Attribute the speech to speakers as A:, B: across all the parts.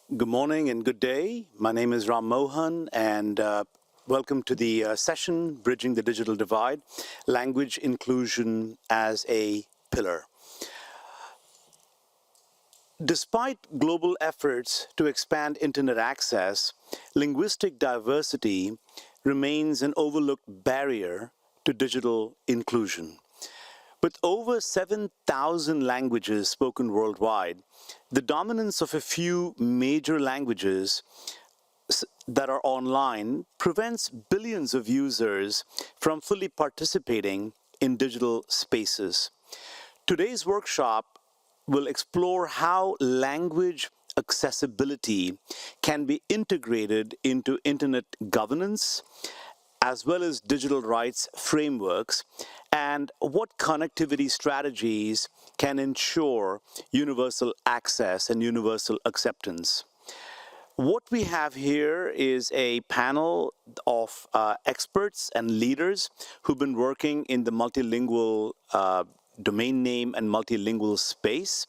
A: Good morning and good day. My name is Ram Mohan, and welcome to the session, Bridging the Digital Divide, Language Inclusion as a Pillar. Despite global efforts to expand internet access, linguistic diversity remains an overlooked barrier to digital inclusion. With over 7,000 languages spoken worldwide, the dominance of a few major languages that are online prevents billions of users from fully participating in digital spaces. Today's workshop will explore how language accessibility can be integrated into internet governance as well as digital rights frameworks, and what connectivity strategies can ensure universal access and universal acceptance. What we have here is a panel of experts and leaders who've been working in the multilingual domain name and multilingual space.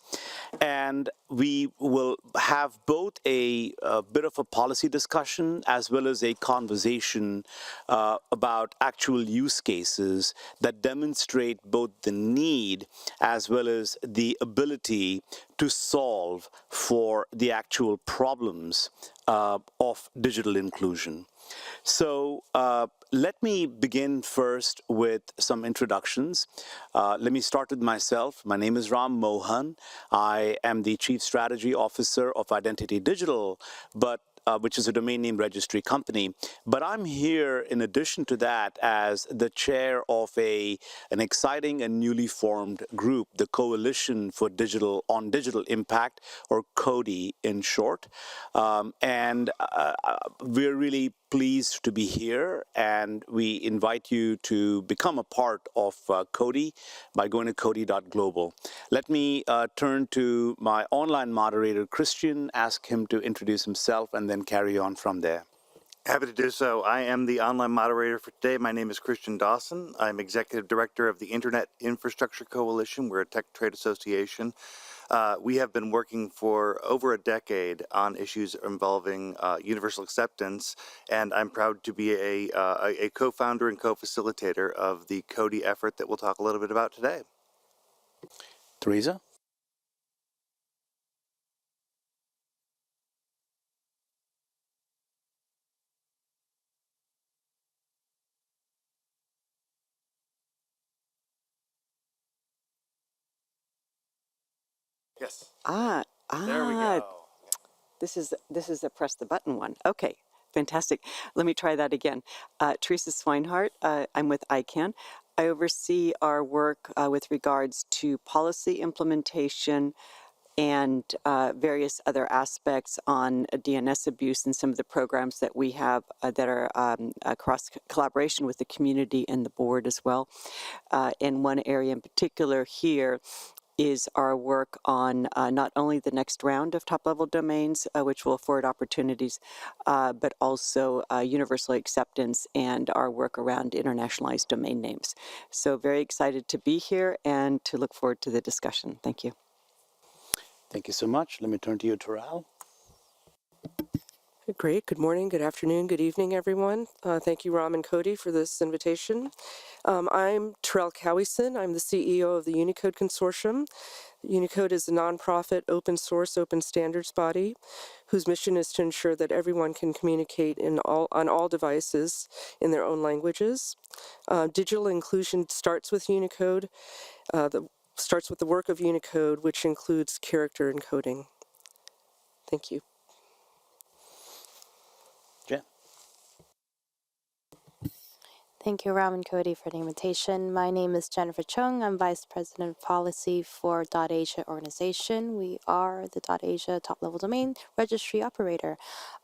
A: And we will have both a bit of a policy discussion as well as a conversation about actual use cases that demonstrate both the need as well as the ability to solve for the actual problems of digital inclusion. So let me begin first with some introductions. Let me start with myself. My name is Ram Mohan. I am the Chief Strategy Officer of Identity Digital, which is a domain name registry company. But I'm here in addition to that as the chair of an exciting and newly formed group, the Coalition for Digital Impact, or CODI in short. We're really pleased to be here, and we invite you to become a part of CODI by going to codi.global. Let me turn to my online moderator, Christian, ask him to introduce himself, and then carry on from there.
B: Happy to do so. I am the online moderator for today. My name is Christian Dawson. I'm Executive Director of the Internet Infrastructure Coalition. We're a tech trade association. We have been working for over a decade on issues involving universal acceptance, and I'm proud to be a co-founder and co-facilitator of the CODI effort that we'll talk a little bit about today.
A: Teresa?
B: Yes.
C: There we go. This is the press the button one. Okay, fantastic. Let me try that again. Teresa Swinehart. I'm with ICANN. I oversee our work with regards to policy implementation and various other aspects on DNS abuse and some of the programs that we have that are across collaboration with the community and the board as well. In one area in particular here is our work on not only the next round of top-level domains, which will afford opportunities, but also universal acceptance and our work around internationalized domain names. So very excited to be here and to look forward to the discussion. Thank you.
A: Thank you so much. Let me turn to you, Taral.
D: Great. Good morning, good afternoon, good evening, everyone. Thank you, Ram and Cody, for this invitation. I'm Terrell Cowieson. I'm the CEO of the Unicode Consortium. Unicode is a nonprofit, open source, open standards body whose mission is to ensure that everyone can communicate on all devices in their own languages. Digital inclusion starts with Unicode, starts with the work of Unicode, which includes character encoding. Thank you.
A: Jen.
E: Thank you, Ram and Cody, for the invitation. My name is Jennifer Chung. I'm Vice President of Policy for .Asia organization. We are the .Asia top-level domain registry operator.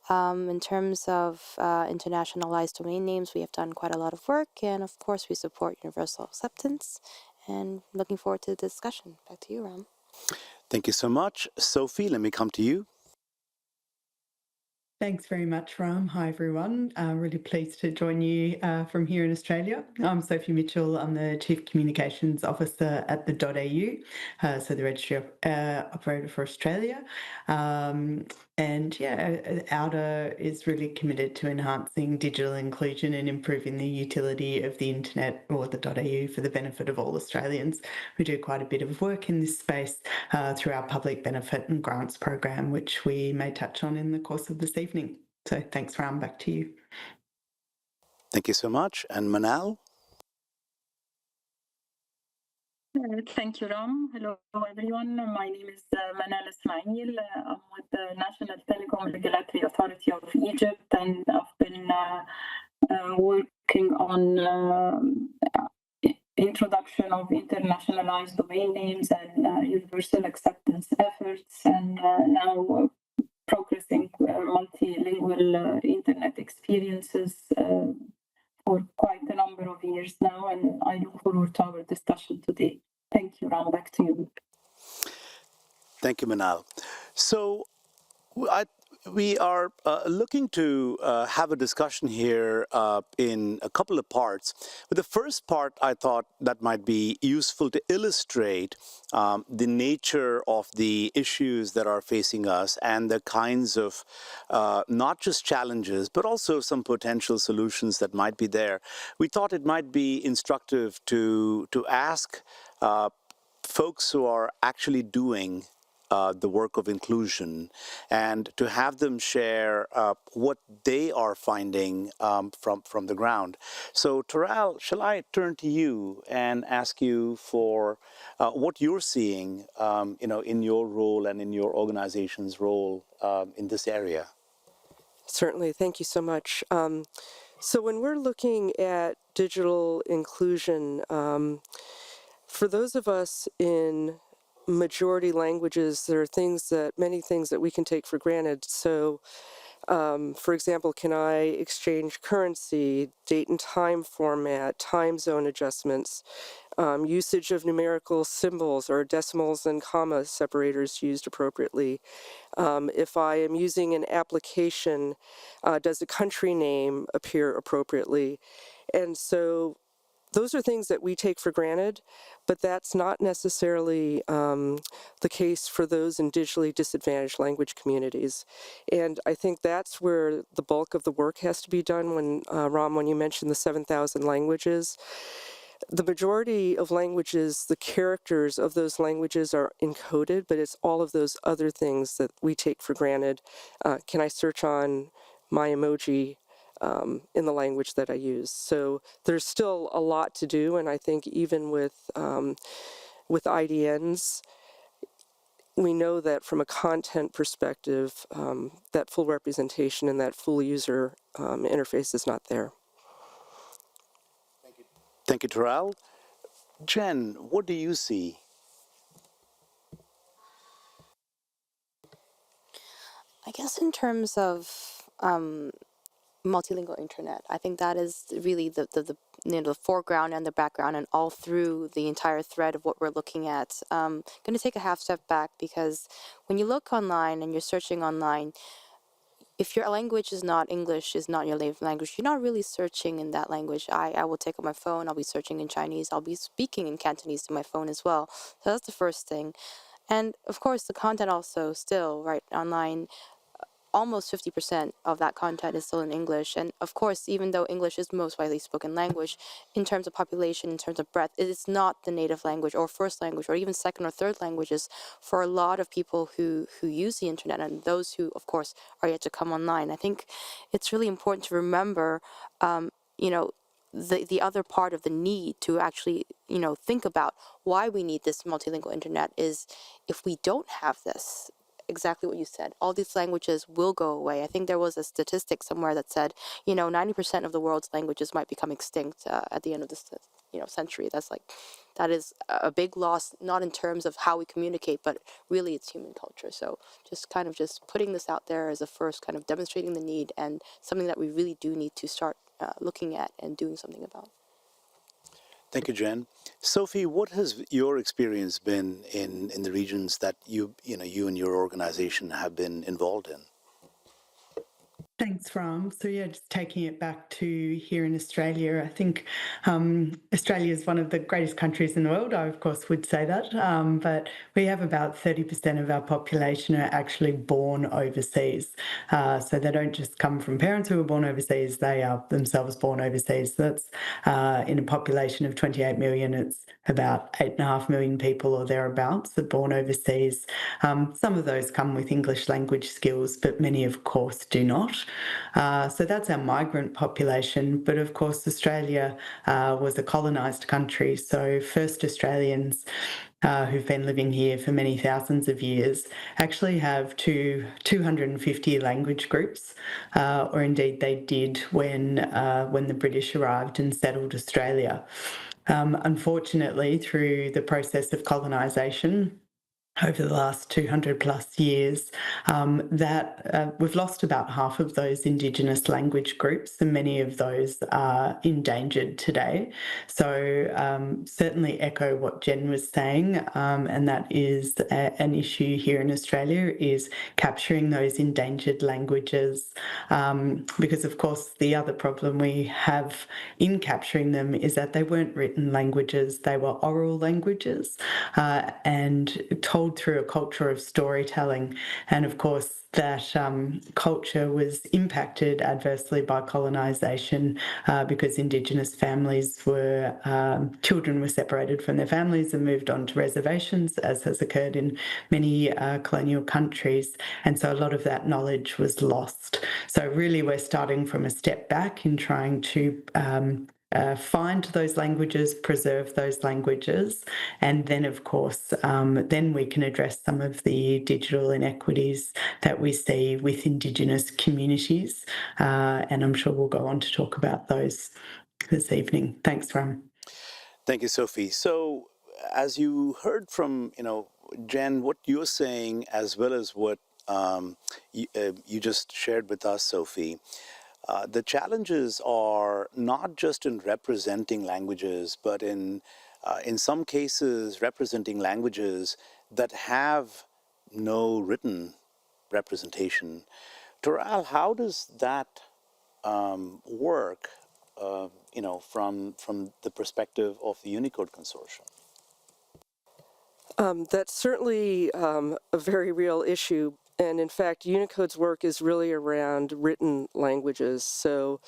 E: In terms of internationalized domain names, we have done quite a lot of work, and of course, we support universal acceptance. And looking forward to the discussion. Back to you, Ram.
A: Thank you so much. Sophie, let me come to you.
F: Thanks very much, Ram. Hi, everyone. Really pleased to join you from here in Australia. I'm Sophie Mitchell. I'm the Chief Communications Officer at the .au, so the Registry Operator for Australia. And yeah, Outer is really committed to enhancing digital inclusion and improving the utility of the internet or the .au for the benefit of all Australians. We do quite a bit of work in this space through our public benefit and grants program, which we may touch on in the course of this evening. So thanks, Ram. Back to you.
A: Thank you so much. And Manal?
G: Thank you, Ram. Hello, everyone. My name is Manal Ismail. I'm with the National Telecom Regulatory Authority of Egypt, and I've been working on introduction of internationalized domain names and universal acceptance efforts, and now progressing multilingual internet experiences for quite a number of years now, and I look forward to our discussion today. Thank you, Ram. Back to you.
A: Thank you, Manal. So we are looking to have a discussion here in a couple of parts. But the first part, I thought that might be useful to illustrate the nature of the issues that are facing us and the kinds of not just challenges, but also some potential solutions that might be there. We thought it might be instructive to ask folks who are actually doing the work of inclusion, and to have them share what they are finding from the ground. So, Taral, shall I turn to you and ask you for what you're seeing, in your role and in your organization's role in this area?
D: Certainly. Thank you so much. So when we're looking at digital inclusion, for those of us in majority languages, there are many things that we can take for granted. So, for example, can I exchange currency, date and time format, time zone adjustments, usage of numerical symbols or decimals and comma separators used appropriately. If I am using an application, does a country name appear appropriately? And so those are things that we take for granted, but that's not necessarily the case for those in digitally disadvantaged language communities. And I think that's where the bulk of the work has to be done when, Ram, when you mentioned the 7,000 languages. The majority of languages, the characters of those languages are encoded, but it's all of those other things that we take for granted. Can I search on my emoji in the language that I use? So there's still a lot to do, and I think even with IDNs, we know that from a content perspective, that full representation and that full user interface is not there.
A: Thank you, Taral. Jen, what do you see?
E: I guess in terms of multilingual internet, I think that is really the foreground and the background and all through the entire thread of what we're looking at. Going to take a half step back, because when you look online and you're searching online, if your language is not English, is not your native language, you're not really searching in that language. I will take up my phone, I'll be searching in Chinese, I'll be speaking in Cantonese to my phone as well. So that's the first thing. And of course, the content also still, right, online, almost 50% of that content is still in English. And of course, even though English is the most widely spoken language, in terms of population, in terms of breadth, it is not the native language or first language or even second or third languages for a lot of people who use the internet, and those who, of course, are yet to come online. I think it's really important to remember, the other part of the need to actually, think about why we need this multilingual internet is if we don't have this, exactly what you said, all these languages will go away. I think there was a statistic somewhere that said, 90% of the world's languages might become extinct at the end of this, century. That is a big loss, not in terms of how we communicate, but really it's human culture. So just putting this out there as a first kind of demonstrating the need and something that we really do need to start looking at and doing something about.
A: Thank you, Jen. Sophie, what has your experience been in the regions that you and your organization have been involved in?
F: Thanks, Ram. So yeah, just taking it back to here in Australia, I think Australia is one of the greatest countries in the world. I, of course, would say that, but we have about 30% of our population are actually born overseas. So they don't just come from parents who were born overseas, they are themselves born overseas. So that's in a population of 28 million, it's about 8.5 million people or thereabouts are born overseas. Some of those come with English language skills, but many, of course, do not. So that's our migrant population. But of course, Australia was a colonised country. So first Australians who've been living here for many thousands of years actually have 250 language groups, or indeed they did when the British arrived and settled Australia. Unfortunately, through the process of colonisation, over the last 200 plus years, that we've lost about half of those Indigenous language groups, and many of those are endangered today. So certainly echo what Jen was saying, and that is an issue here in Australia, is capturing those endangered languages, because of course the other problem we have in capturing them is that they weren't written languages, they were oral languages, and told through a culture of storytelling. And of course, that culture was impacted adversely by colonisation because Indigenous families were, children were separated from their families and moved on to reservations, as has occurred in many colonial countries. And so a lot of that knowledge was lost. So really we're starting from a step back in trying to find those languages, preserve those languages, and then, of course, then we can address some of the digital inequities that we see with Indigenous communities. And I'm sure we'll go on to talk about those this evening. Thanks, Ram.
A: Thank you, Sophie. So, as you heard from Jen, what you're saying, as well as what you just shared with us, Sophie, the challenges are not just in representing languages, but in some cases representing languages that have no written representation. Toral, how does that work? From the perspective of the Unicode Consortium.
D: That's certainly a very real issue. And in fact, Unicode's work is really around written languages. So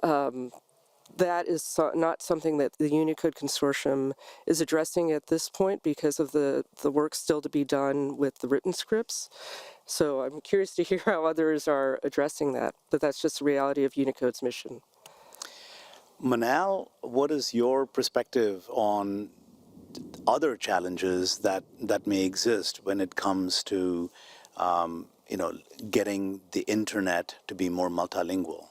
D: that is not something that the Unicode Consortium is addressing at this point because of the work still to be done with the written scripts. So I'm curious to hear how others are addressing that, but that's just the reality of Unicode's mission.
A: Manal, what is your perspective on other challenges that may exist when it comes to getting the internet to be more multilingual?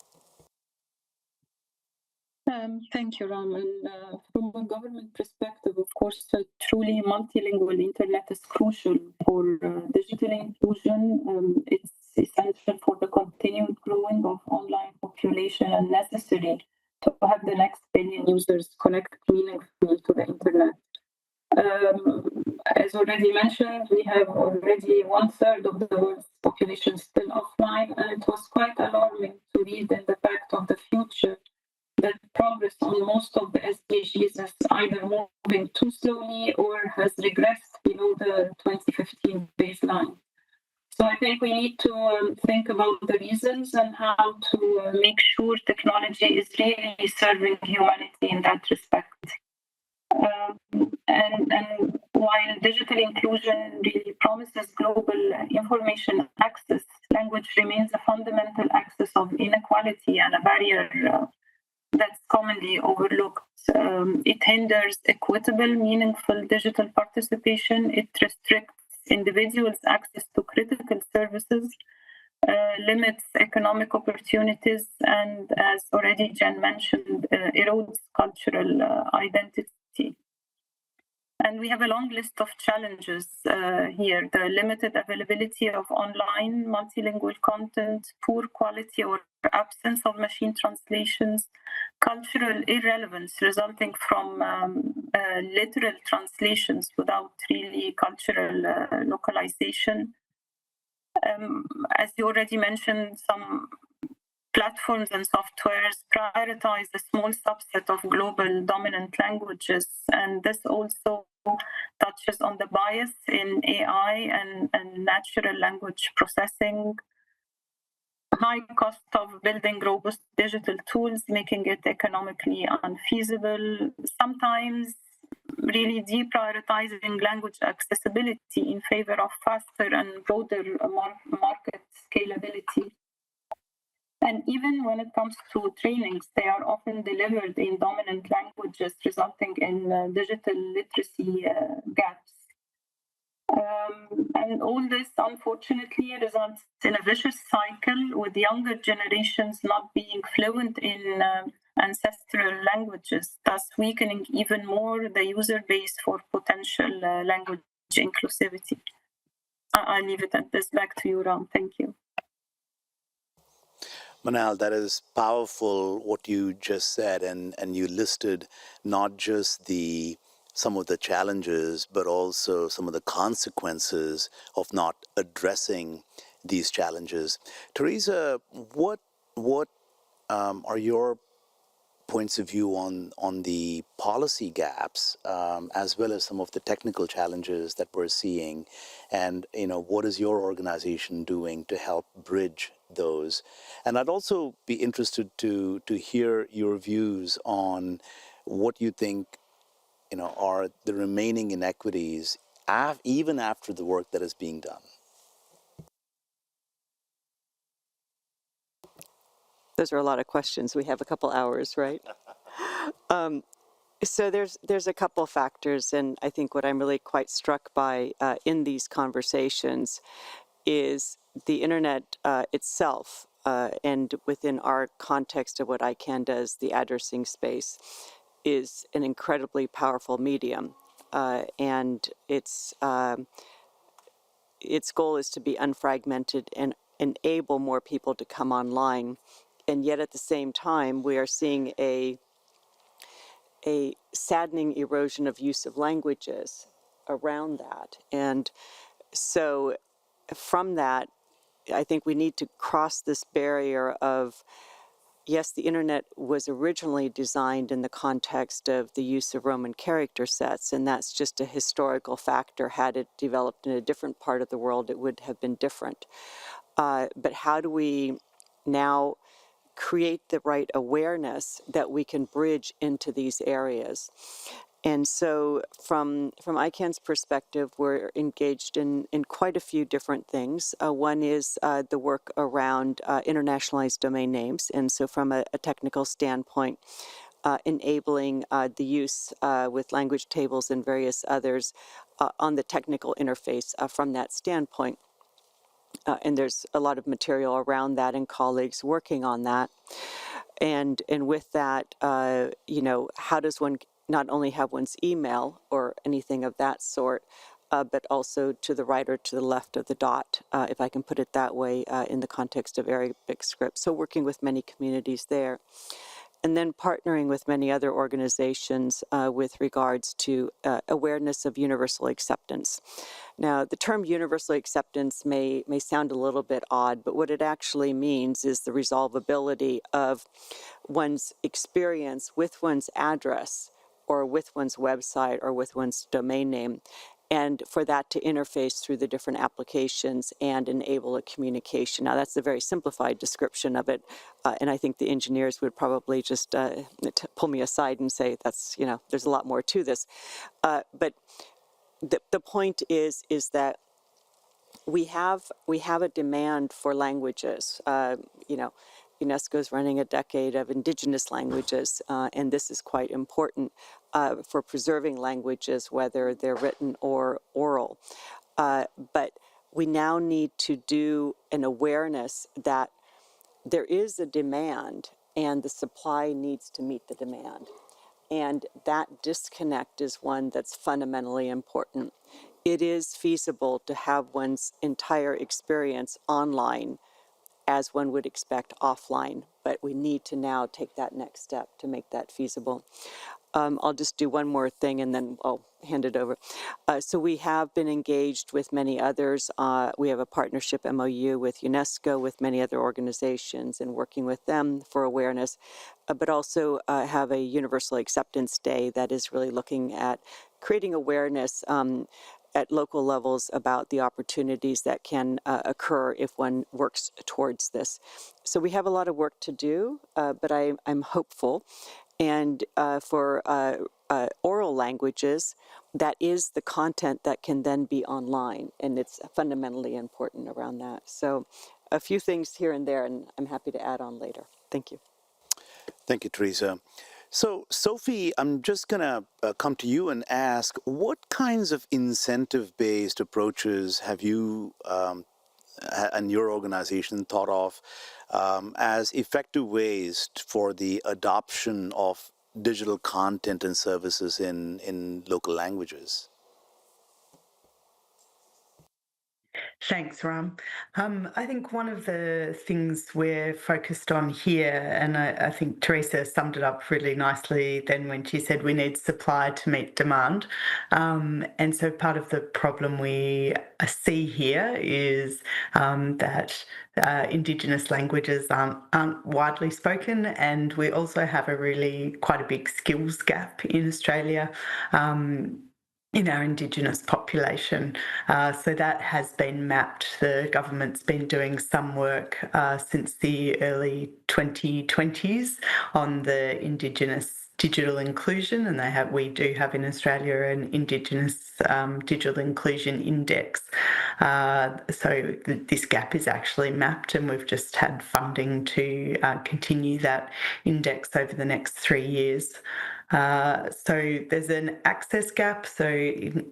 G: Thank you, Ram. And from a government perspective, of course, a truly multilingual internet is crucial for digital inclusion. It's essential for the continued growing of online population and necessary to have the next billion users connect meaningfully to the internet. As already mentioned, we have already 1/3 of the world's population still offline, and it was quite alarming to read in the Pact of the Future that progress on most of the SDGs is either moving too slowly or has regressed below the 2015 baseline. So I think we need to think about the reasons and how to make sure technology is really serving humanity in that respect. And while digital inclusion really promises global information access, language remains a fundamental axis of inequality and a barrier that's commonly overlooked. It hinders equitable, meaningful digital participation. It restricts individuals' access to critical services, limits economic opportunities, and, as already Jen mentioned, erodes cultural identity. And we have a long list of challenges here: the limited availability of online multilingual content, poor quality or absence of machine translations, cultural irrelevance resulting from literal translations without really cultural localization. As you already mentioned, some platforms and softwares prioritize a small subset of global dominant languages, and this also touches on the bias in AI and natural language processing, high cost of building robust digital tools, making it economically unfeasible, sometimes really deprioritizing language accessibility in favor of faster and broader market scalability. And even when it comes to trainings, they are often delivered in dominant languages, resulting in digital literacy gaps. And all this, unfortunately, results in a vicious cycle with younger generations not being fluent in ancestral languages, thus weakening even more the user base for potential language inclusivity. I'll leave it at this. Back to you, Ram. Thank you.
A: Manal, that is powerful what you just said, and you listed not just some of the challenges, but also some of the consequences of not addressing these challenges. Teresa, what are your points of view on the policy gaps, as well as some of the technical challenges that we're seeing, and what is your organization doing to help bridge those? And I'd also be interested to hear your views on what you think are the remaining inequities even after the work that is being done.
C: Those are a lot of questions. We have a couple hours, right? So there's a couple factors, and I think what I'm really quite struck by in these conversations is the internet itself, and within our context of what ICANN does, the addressing space, is an incredibly powerful medium, and its goal is to be unfragmented and enable more people to come online. And yet at the same time, we are seeing a saddening erosion of use of languages around that. And so from that, I think we need to cross this barrier of, yes, the internet was originally designed in the context of the use of Roman character sets, and that's just a historical factor. Had it developed in a different part of the world, it would have been different. But how do we now create the right awareness that we can bridge into these areas? And so from ICANN's perspective, we're engaged in quite a few different things. One is the work around internationalized domain names. And so from a technical standpoint, enabling the use with language tables and various others on the technical interface from that standpoint. And there's a lot of material around that and colleagues working on that. And with that, how does one not only have one's email or anything of that sort, but also to the right or to the left of the dot, if I can put it that way, in the context of Arabic script. So working with many communities there. And then partnering with many other organizations with regards to awareness of universal acceptance. Now, the term universal acceptance may sound a little bit odd, but what it actually means is the resolvability of one's experience with one's address or with one's website or with one's domain name, and for that to interface through the different applications and enable a communication. Now, that's a very simplified description of it, and I think the engineers would probably just pull me aside and say, that's, there's a lot more to this. But the point is that we have a demand for languages. UNESCO is running a decade of indigenous languages, and this is quite important for preserving languages, whether they're written or oral. But we now need to do an awareness that there is a demand and the supply needs to meet the demand. And that disconnect is one that's fundamentally important. It is feasible to have one's entire experience online as one would expect offline, but we need to now take that next step to make that feasible. I'll just do one more thing and then I'll hand it over. So we have been engaged with many others. We have a partnership MOU with UNESCO, with many other organizations, and working with them for awareness, but also have a Universal Acceptance Day that is really looking at creating awareness at local levels about the opportunities that can occur if one works towards this. So we have a lot of work to do, but I'm hopeful. And for oral languages, that is the content that can then be online, and it's fundamentally important around that. So a few things here and there, and I'm happy to add on later. Thank you.
A: Thank you, Teresa. So, Sophie, I'm just going to come to you and ask, what kinds of incentive-based approaches have you and your organization thought of as effective ways for the adoption of digital content and services in local languages?
F: Thanks, Ram. I think one of the things we're focused on here, and I think Teresa summed it up really nicely then when she said we need supply to meet demand. And so part of the problem we see here is that Indigenous languages aren't widely spoken, and we also have quite a big skills gap in Australia. In our Indigenous population. So that has been mapped. The government's been doing some work since the early 2020s on the Indigenous digital inclusion, and we do have in Australia an Indigenous digital inclusion index. So this gap is actually mapped, and we've just had funding to continue that index over the next 3 years. So there's an access gap. So in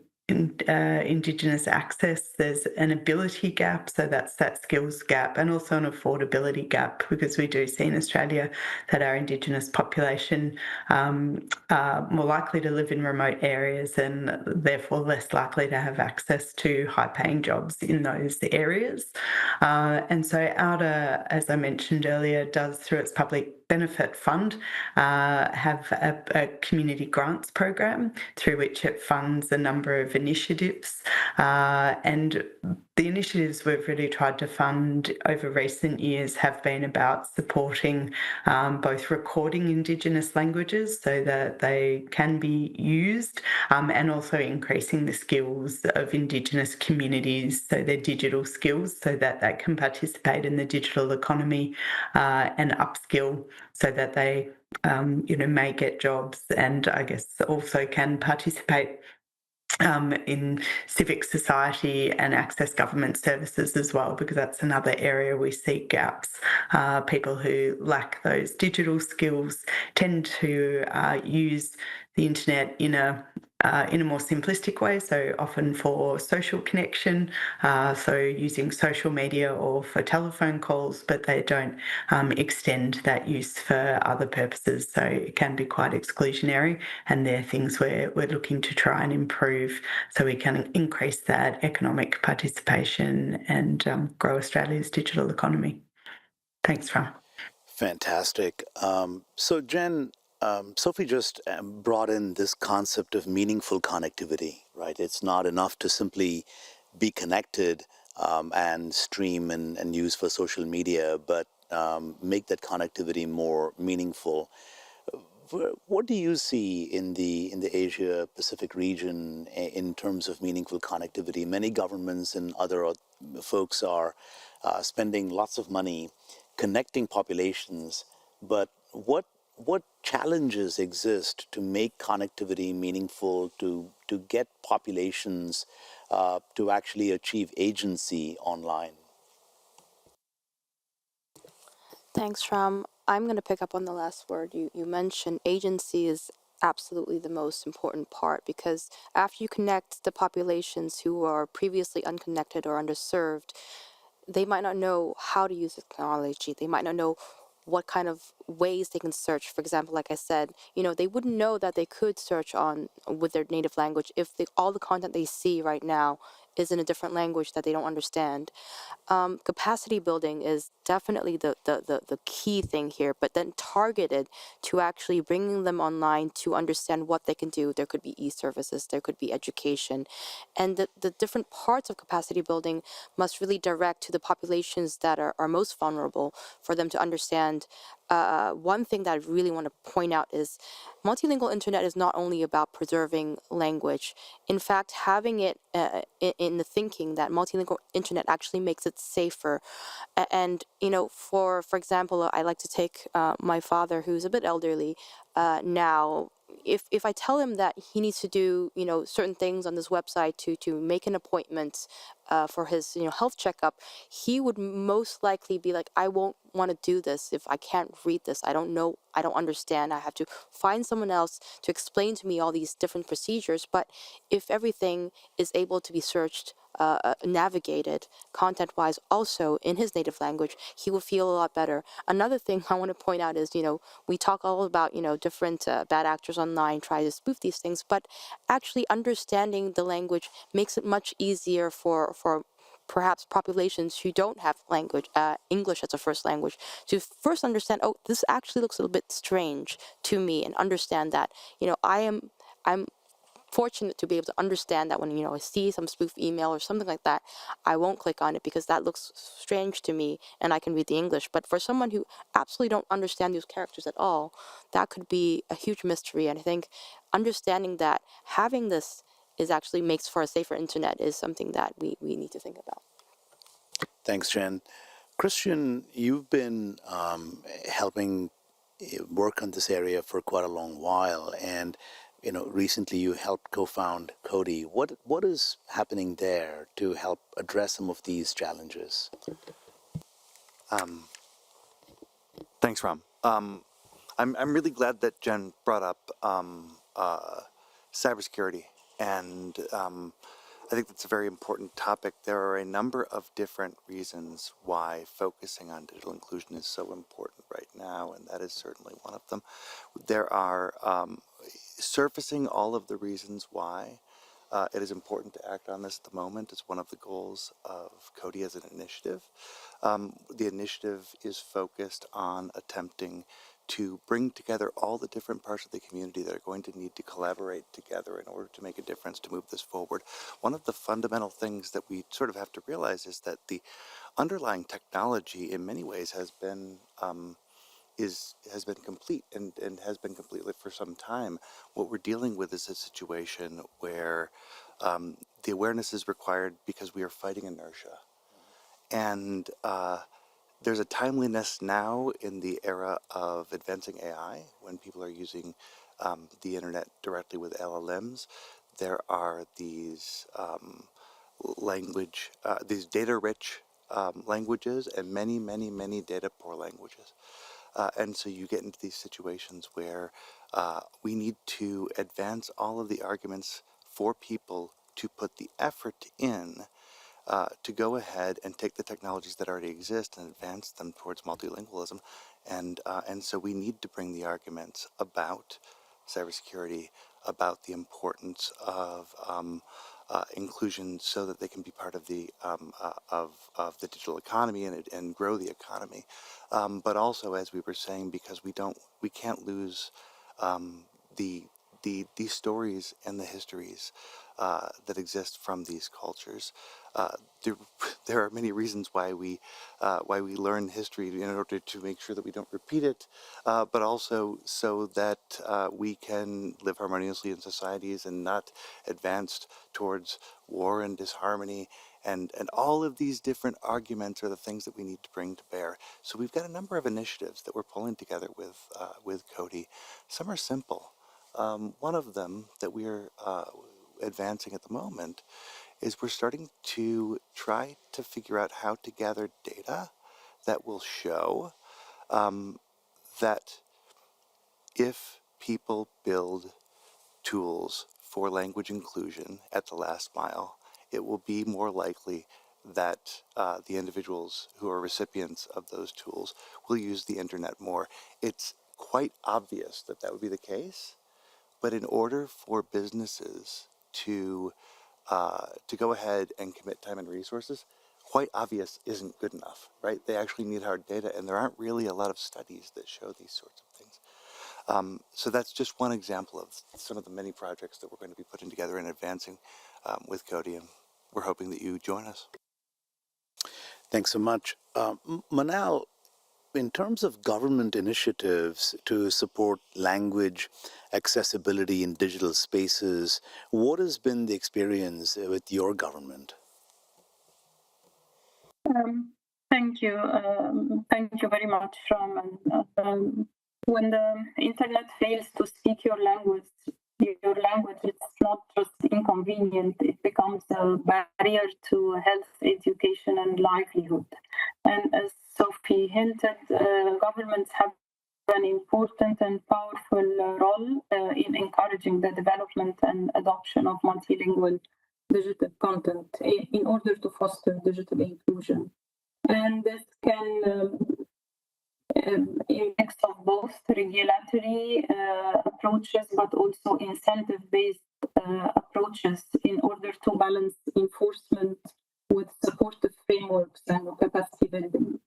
F: Indigenous access, there's an ability gap, so that's that skills gap, and also an affordability gap, because we do see in Australia that our Indigenous population are more likely to live in remote areas and therefore less likely to have access to high-paying jobs in those areas. And so OUTA, as I mentioned earlier, does, through its public benefit fund, have a community grants program through which it funds a number of initiatives. And the initiatives we've really tried to fund over recent years have been about supporting both recording Indigenous languages so that they can be used, and also increasing the skills of Indigenous communities, so their digital skills, so that they can participate in the digital economy and upskill so that they may get jobs, and I guess also can participate in civic society and access government services as well, because that's another area we see gaps. People who lack those digital skills tend to use the internet in a more simplistic way, so often for social connection, so using social media or for telephone calls, but they don't extend that use for other purposes, so it can be quite exclusionary, and they're things we're looking to try and improve so we can increase that economic participation and grow Australia's digital economy. Thanks, Ram.
A: Fantastic. So, Jen, Sophie just brought in this concept of meaningful connectivity, right? It's not enough to simply be connected and stream and use for social media, but make that connectivity more meaningful. What do you see in the Asia Pacific region in terms of meaningful connectivity? Many governments and other folks are spending lots of money connecting populations, but what challenges exist to make connectivity meaningful, to get populations to actually achieve agency online?
E: Thanks, Ram. I'm going to pick up on the last word. You mentioned agency is absolutely the most important part, because after you connect the populations who are previously unconnected or underserved, they might not know how to use the technology. They might not know what kind of ways they can search. For example, like I said, they wouldn't know that they could search on with their native language if all the content they see right now is in a different language that they don't understand. Capacity building is definitely the key thing here, but then targeted to actually bringing them online to understand what they can do. There could be e-services, there could be education, and the different parts of capacity building must really direct to the populations that are most vulnerable for them to understand. One thing that I really want to point out is multilingual internet is not only about preserving language. In fact, having it in the thinking that multilingual internet actually makes it safer. And, for example, I like to take my father, who's a bit elderly now. If I tell him that he needs to do, certain things on this website to make an appointment for his, health checkup, he would most likely be like, I won't want to do this if I can't read this. I don't know. I don't understand. I have to find someone else to explain to me all these different procedures. But if everything is able to be searched, navigated content-wise also in his native language, he will feel a lot better. Another thing I want to point out is, we talk all about, different bad actors online try to spoof these things, but actually understanding the language makes it much easier for perhaps populations who don't have language, English as a first language, to first understand, oh, this actually looks a little bit strange to me, and understand that, I'm fortunate to be able to understand that when I see some spoof email or something like that, I won't click on it because that looks strange to me and I can read the English. But for someone who absolutely don't understand these characters at all, that could be a huge mystery. And I think understanding that having this is actually makes for a safer internet is something that we need to think about.
A: Thanks, Jen. Christian, you've been helping work on this area for quite a long while, and recently you helped co-found Cody. What is happening there to help address some of these challenges?
B: Thanks, Ram. I'm really glad that Jen brought up cybersecurity, and I think that's a very important topic. There are a number of different reasons why focusing on digital inclusion is so important right now, and that is certainly one of them. There are surfacing all of the reasons why it is important to act on this at the moment is one of the goals of Cody as an initiative. The initiative is focused on attempting to bring together all the different parts of the community that are going to need to collaborate together in order to make a difference to move this forward. One of the fundamental things that we sort of have to realize is that the underlying technology in many ways has been complete and has been complete for some time. What we're dealing with is a situation where the awareness is required because we are fighting inertia. And there's a timeliness now in the era of advancing AI when people are using the internet directly with LLMs. There are these these data-rich languages and many, many, many data-poor languages. And so you get into these situations where we need to advance all of the arguments for people to put the effort in to go ahead and take the technologies that already exist and advance them towards multilingualism. And so we need to bring the arguments about cybersecurity, about the importance of inclusion, so that they can be part of the the digital economy and grow the economy. But also, as we were saying, because we can't lose these stories and the histories that exist from these cultures. There are many reasons why we learn history in order to make sure that we don't repeat it, but also so that we can live harmoniously in societies and not advance towards war and disharmony. And all of these different arguments are the things that we need to bring to bear. So we've got a number of initiatives that we're pulling together with Cody. Some are simple. One of them that we're advancing at the moment is we're starting to try to figure out how to gather data that will show that if people build tools for language inclusion at the last mile, it will be more likely that the individuals who are recipients of those tools will use the internet more. It's quite obvious that that would be the case, but in order for businesses to to go ahead and commit time and resources, quite obvious isn't good enough, right? They actually need hard data, and there aren't really a lot of studies that show these sorts of things. So that's just one example of some of the many projects that we're going to be putting together and advancing with Cody, and we're hoping that you join us.
A: Thanks so much. Manal, in terms of government initiatives to support language accessibility in digital spaces, what has been the experience with your government?
G: Thank you. Thank you very much, Ram. And, when the internet fails to speak your language, it's not just inconvenient, it becomes a barrier to health, education, and livelihood. And as Sophie hinted, governments have an important and powerful role in encouraging the development and adoption of multilingual digital content in order to foster digital inclusion. And this can a mix of both regulatory approaches, but also incentive-based approaches in order to balance enforcement with supportive frameworks and capacity building.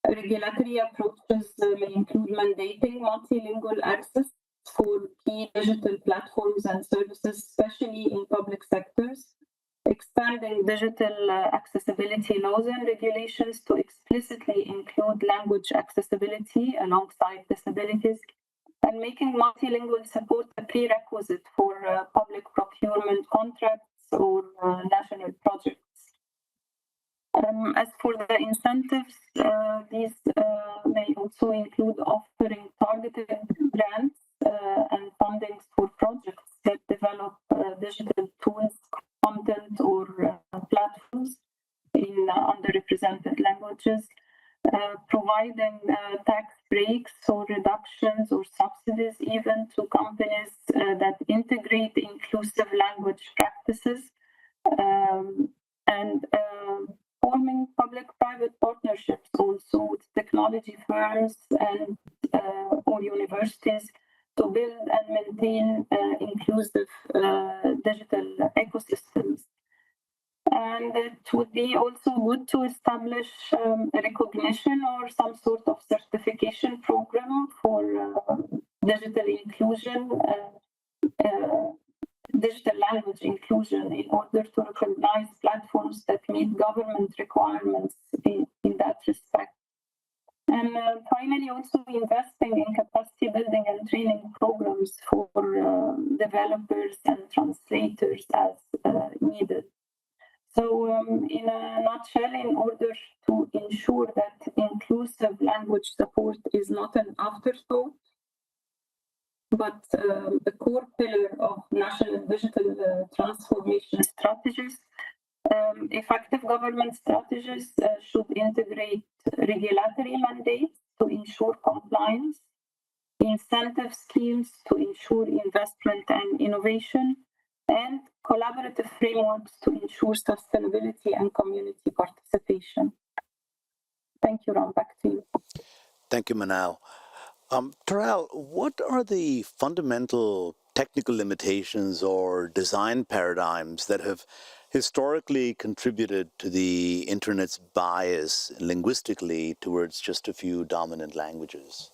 G: Regulatory approaches may include mandating multilingual access for key digital platforms and services, especially in public sectors, expanding digital accessibility laws and regulations to explicitly include language accessibility alongside disabilities, and making multilingual support a prerequisite for public procurement contracts or national projects. As for the incentives, these may also include offering targeted grants and fundings for projects that develop digital tools, content, or platforms in underrepresented languages, providing tax breaks or reductions or subsidies even to companies that integrate inclusive language practices, and forming public-private partnerships also with technology firms and or universities to build and maintain inclusive digital ecosystems. And it would be also good to establish a recognition or some sort of certification program for digital inclusion, digital language inclusion, in order to recognize platforms that meet government requirements in that respect. And finally, also investing in capacity building and training programs for developers and translators as needed. So in a nutshell, in order to ensure that inclusive language support is not an afterthought, but a core pillar of national digital transformation strategies, effective government strategies should integrate regulatory mandates to ensure compliance, incentive schemes to ensure investment and innovation, and collaborative frameworks to ensure sustainability and community participation. Thank you, Ram. Back to you.
A: Thank you, Manal. Taral, what are the fundamental technical limitations or design paradigms that have historically contributed to the internet's bias linguistically towards just a few dominant languages?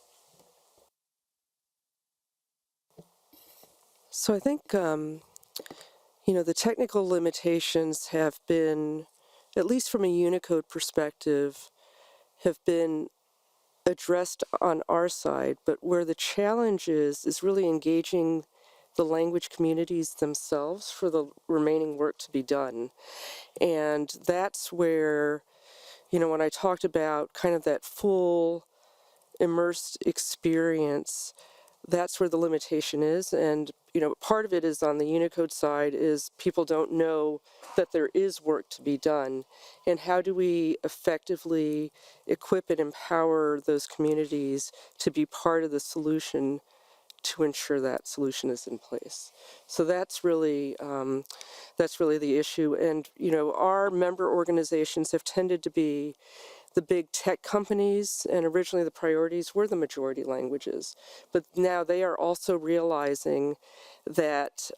D: So I think, the technical limitations have been, at least from a Unicode perspective, have been addressed on our side, but where the challenge is really engaging the language communities themselves for the remaining work to be done. And that's where, when I talked about kind of that full immersed experience, that's where the limitation is. And, part of it is on the Unicode side is people don't know that there is work to be done. And how do we effectively equip and empower those communities to be part of the solution to ensure that solution is in place? So that's really the issue. And, our member organizations have tended to be the big tech companies, and originally the priorities were the majority languages. But now they are also realizing that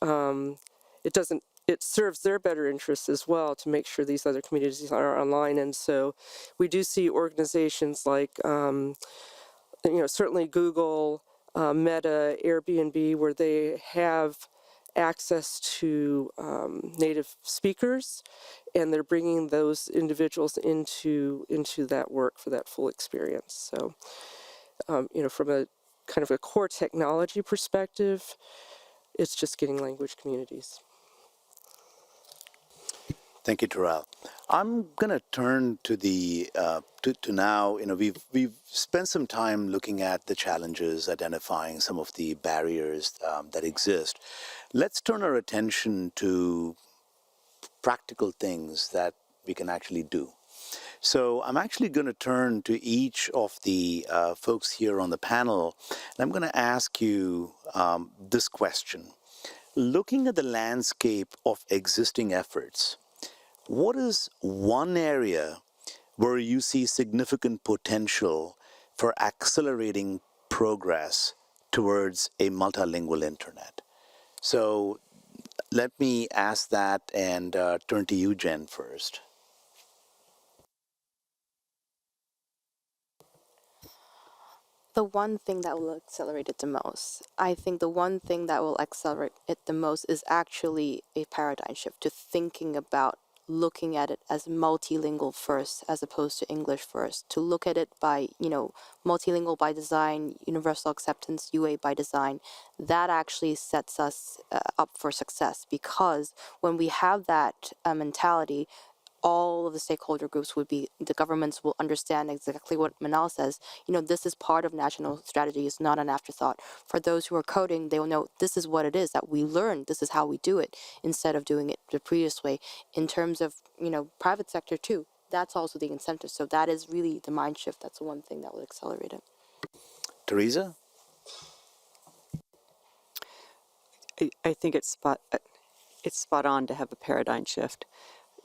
D: it serves their better interests as well to make sure these other communities are online. And so we do see organizations like, certainly Google, Meta, Airbnb, where they have access to native speakers, and they're bringing those individuals into that work for that full experience. So, from a kind of a core technology perspective, it's just getting language communities.
A: Thank you, Terrell. I'm going to turn to the to now. We've spent some time looking at the challenges, identifying some of the barriers that exist. Let's turn our attention to practical things that we can actually do. So I'm actually going to turn to each of the folks here on the panel, and I'm going to ask you this question. Looking at the landscape of existing efforts, what is one area where you see significant potential for accelerating progress towards a multilingual internet? So let me ask that and turn to you, Jen, first.
E: The one thing that will accelerate it the most, I think the one thing that will accelerate it the most is actually a paradigm shift to thinking about looking at it as multilingual first as opposed to English first, to look at it by, multilingual by design, universal acceptance, UA by design. That actually sets us up for success, because when we have that mentality, all of the stakeholder groups the governments will understand exactly what Manal says. This is part of national strategy. It's not an afterthought. For those who are coding, they will know this is what it is that we learned. This is how we do it, instead of doing it the previous way. In terms of, private sector too, that's also the incentive. So that is really the mind shift. That's the one thing that will accelerate it.
A: Teresa?
C: I think it's spot on to have a paradigm shift,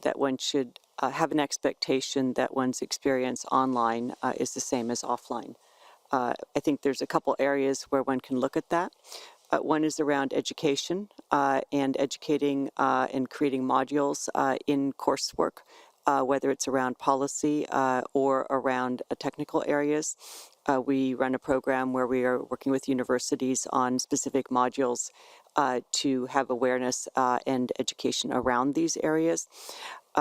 C: that one should have an expectation that one's experience online is the same as offline. I think there's a couple areas where one can look at that. One is around education and educating and creating modules in coursework, whether it's around policy or around technical areas. We run a program where we are working with universities on specific modules to have awareness and education around these areas.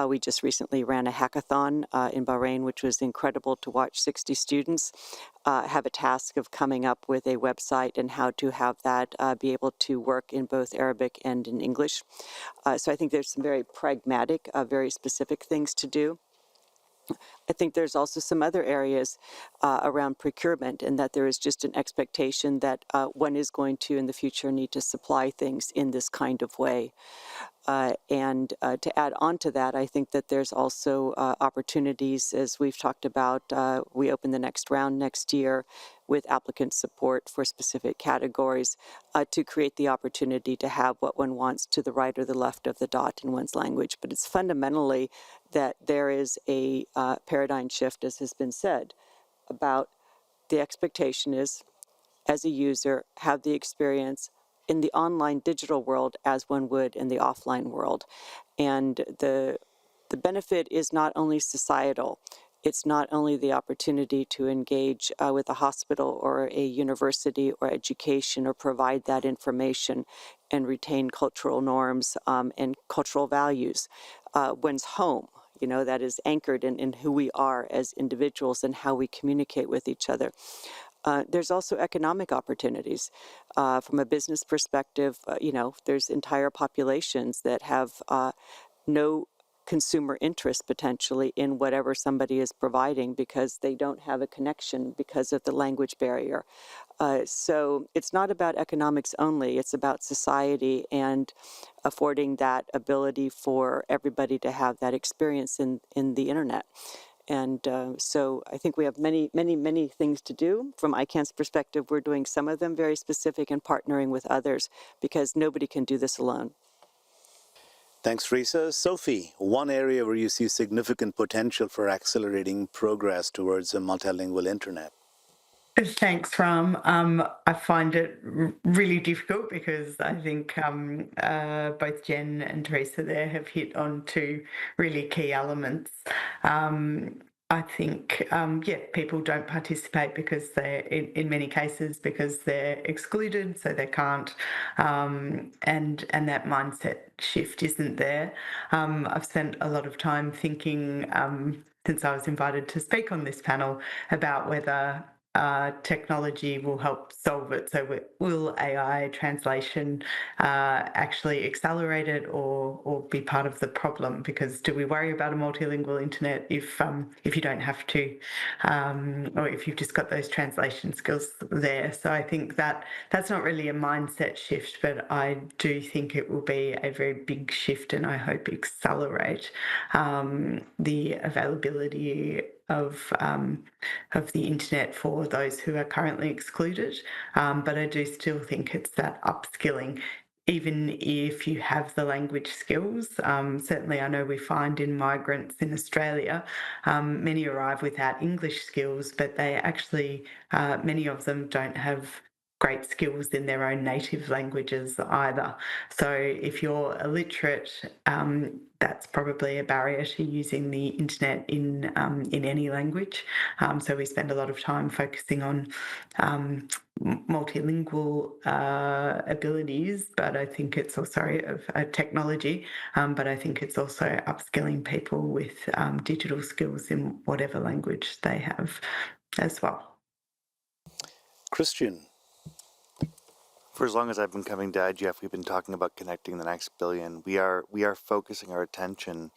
C: We just recently ran a hackathon in Bahrain, which was incredible to watch 60 students have a task of coming up with a website and how to have that be able to work in both Arabic and in English. So I think there's some very pragmatic, very specific things to do. I think there's also some other areas around procurement, and that there is just an expectation that one is going to, in the future, need to supply things in this kind of way. And to add on to that, I think that there's also opportunities, as we've talked about. We open the next round next year with applicant support for specific categories to create the opportunity to have what one wants to the right or the left of the dot in one's language. But it's fundamentally that there is a paradigm shift, as has been said, about the expectation is, as a user, have the experience in the online digital world as one would in the offline world. And the benefit is not only societal, it's not only the opportunity to engage with a hospital or a university or education or provide that information and retain cultural norms and cultural values. One's home, that is anchored in who we are as individuals and how we communicate with each other. There's also economic opportunities. From a business perspective, there's entire populations that have no consumer interest potentially in whatever somebody is providing because they don't have a connection because of the language barrier. So it's not about economics only, it's about society and affording that ability for everybody to have that experience in the internet. And so I think we have many, many, many things to do. From ICANN's perspective, we're doing some of them very specific and partnering with others because nobody can do this alone.
A: Thanks, Teresa. Sophie, one area where you see significant potential for accelerating progress towards a multilingual internet.
F: Thanks, Ram. I find it really difficult because I think both Jen and Teresa there have hit on two really key elements. I think, people don't participate because they're, in many cases, because they're excluded, so they can't, and that mindset shift isn't there. I've spent a lot of time thinking, since I was invited to speak on this panel, about whether technology will help solve it. So will AI translation actually accelerate it or be part of the problem? Because do we worry about a multilingual internet if you don't have to, or if you've just got those translation skills there? So I think that's not really a mindset shift, but I do think it will be a very big shift, and I hope accelerate the availability of the internet for those who are currently excluded. But I do still think it's that upskilling. Even if you have the language skills, certainly I know we find in migrants in Australia, many arrive without English skills, but they actually, many of them don't have great skills in their own native languages either. So if you're illiterate, that's probably a barrier to using the internet in any language. So we spend a lot of time focusing on multilingual abilities, but I think it's also of technology, but I think it's also upskilling people with digital skills in whatever language they have as well.
A: Christian.
B: For as long as I've been coming to IGF, we've been talking about connecting the next billion. We are focusing our attention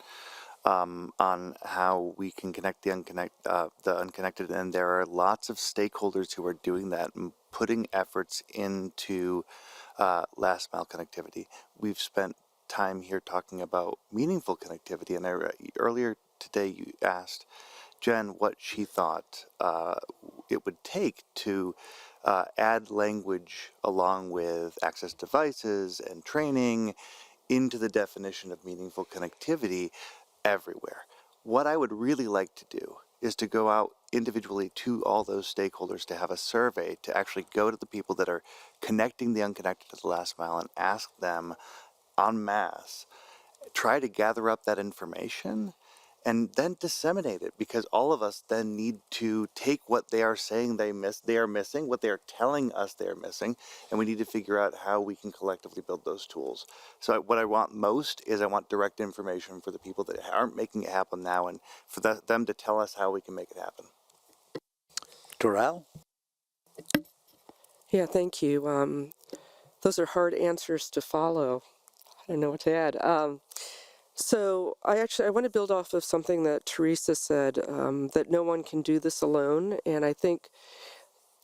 B: on how we can connect the unconnected, and there are lots of stakeholders who are doing that and putting efforts into last mile connectivity. We've spent time here talking about meaningful connectivity, and earlier today you asked Jen what she thought it would take to add language along with access devices and training into the definition of meaningful connectivity everywhere. What I would really like to do is to go out individually to all those stakeholders, to have a survey, to actually go to the people that are connecting the unconnected to the last mile and ask them en masse, try to gather up that information and then disseminate it, because all of us then need to take what they are saying they are missing, what they are telling us they are missing, and we need to figure out how we can collectively build those tools. So what I want most is I want direct information for the people that aren't making it happen now, and for them to tell us how we can make it happen.
A: Doral?
D: Yeah, thank you. Those are hard answers to follow. I don't know what to add. So I want to build off of something that Teresa said, that no one can do this alone. And I think,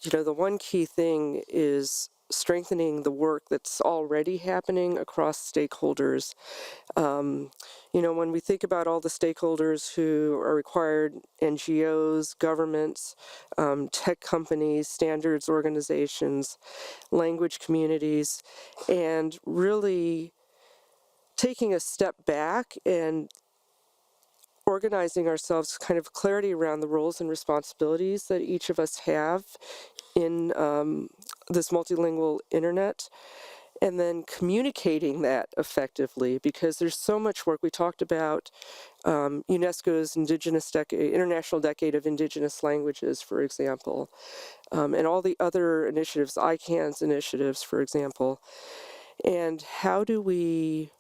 D: the one key thing is strengthening the work that's already happening across stakeholders. When we think about all the stakeholders who are required, NGOs, governments, tech companies, standards organizations, language communities, and really taking a step back and organizing ourselves, kind of clarity around the roles and responsibilities that each of us have in this multilingual internet, and then communicating that effectively, because there's so much work. We talked about UNESCO's International Decade of Indigenous Languages, for example, and all the other initiatives, ICANN's initiatives, for example. And how do we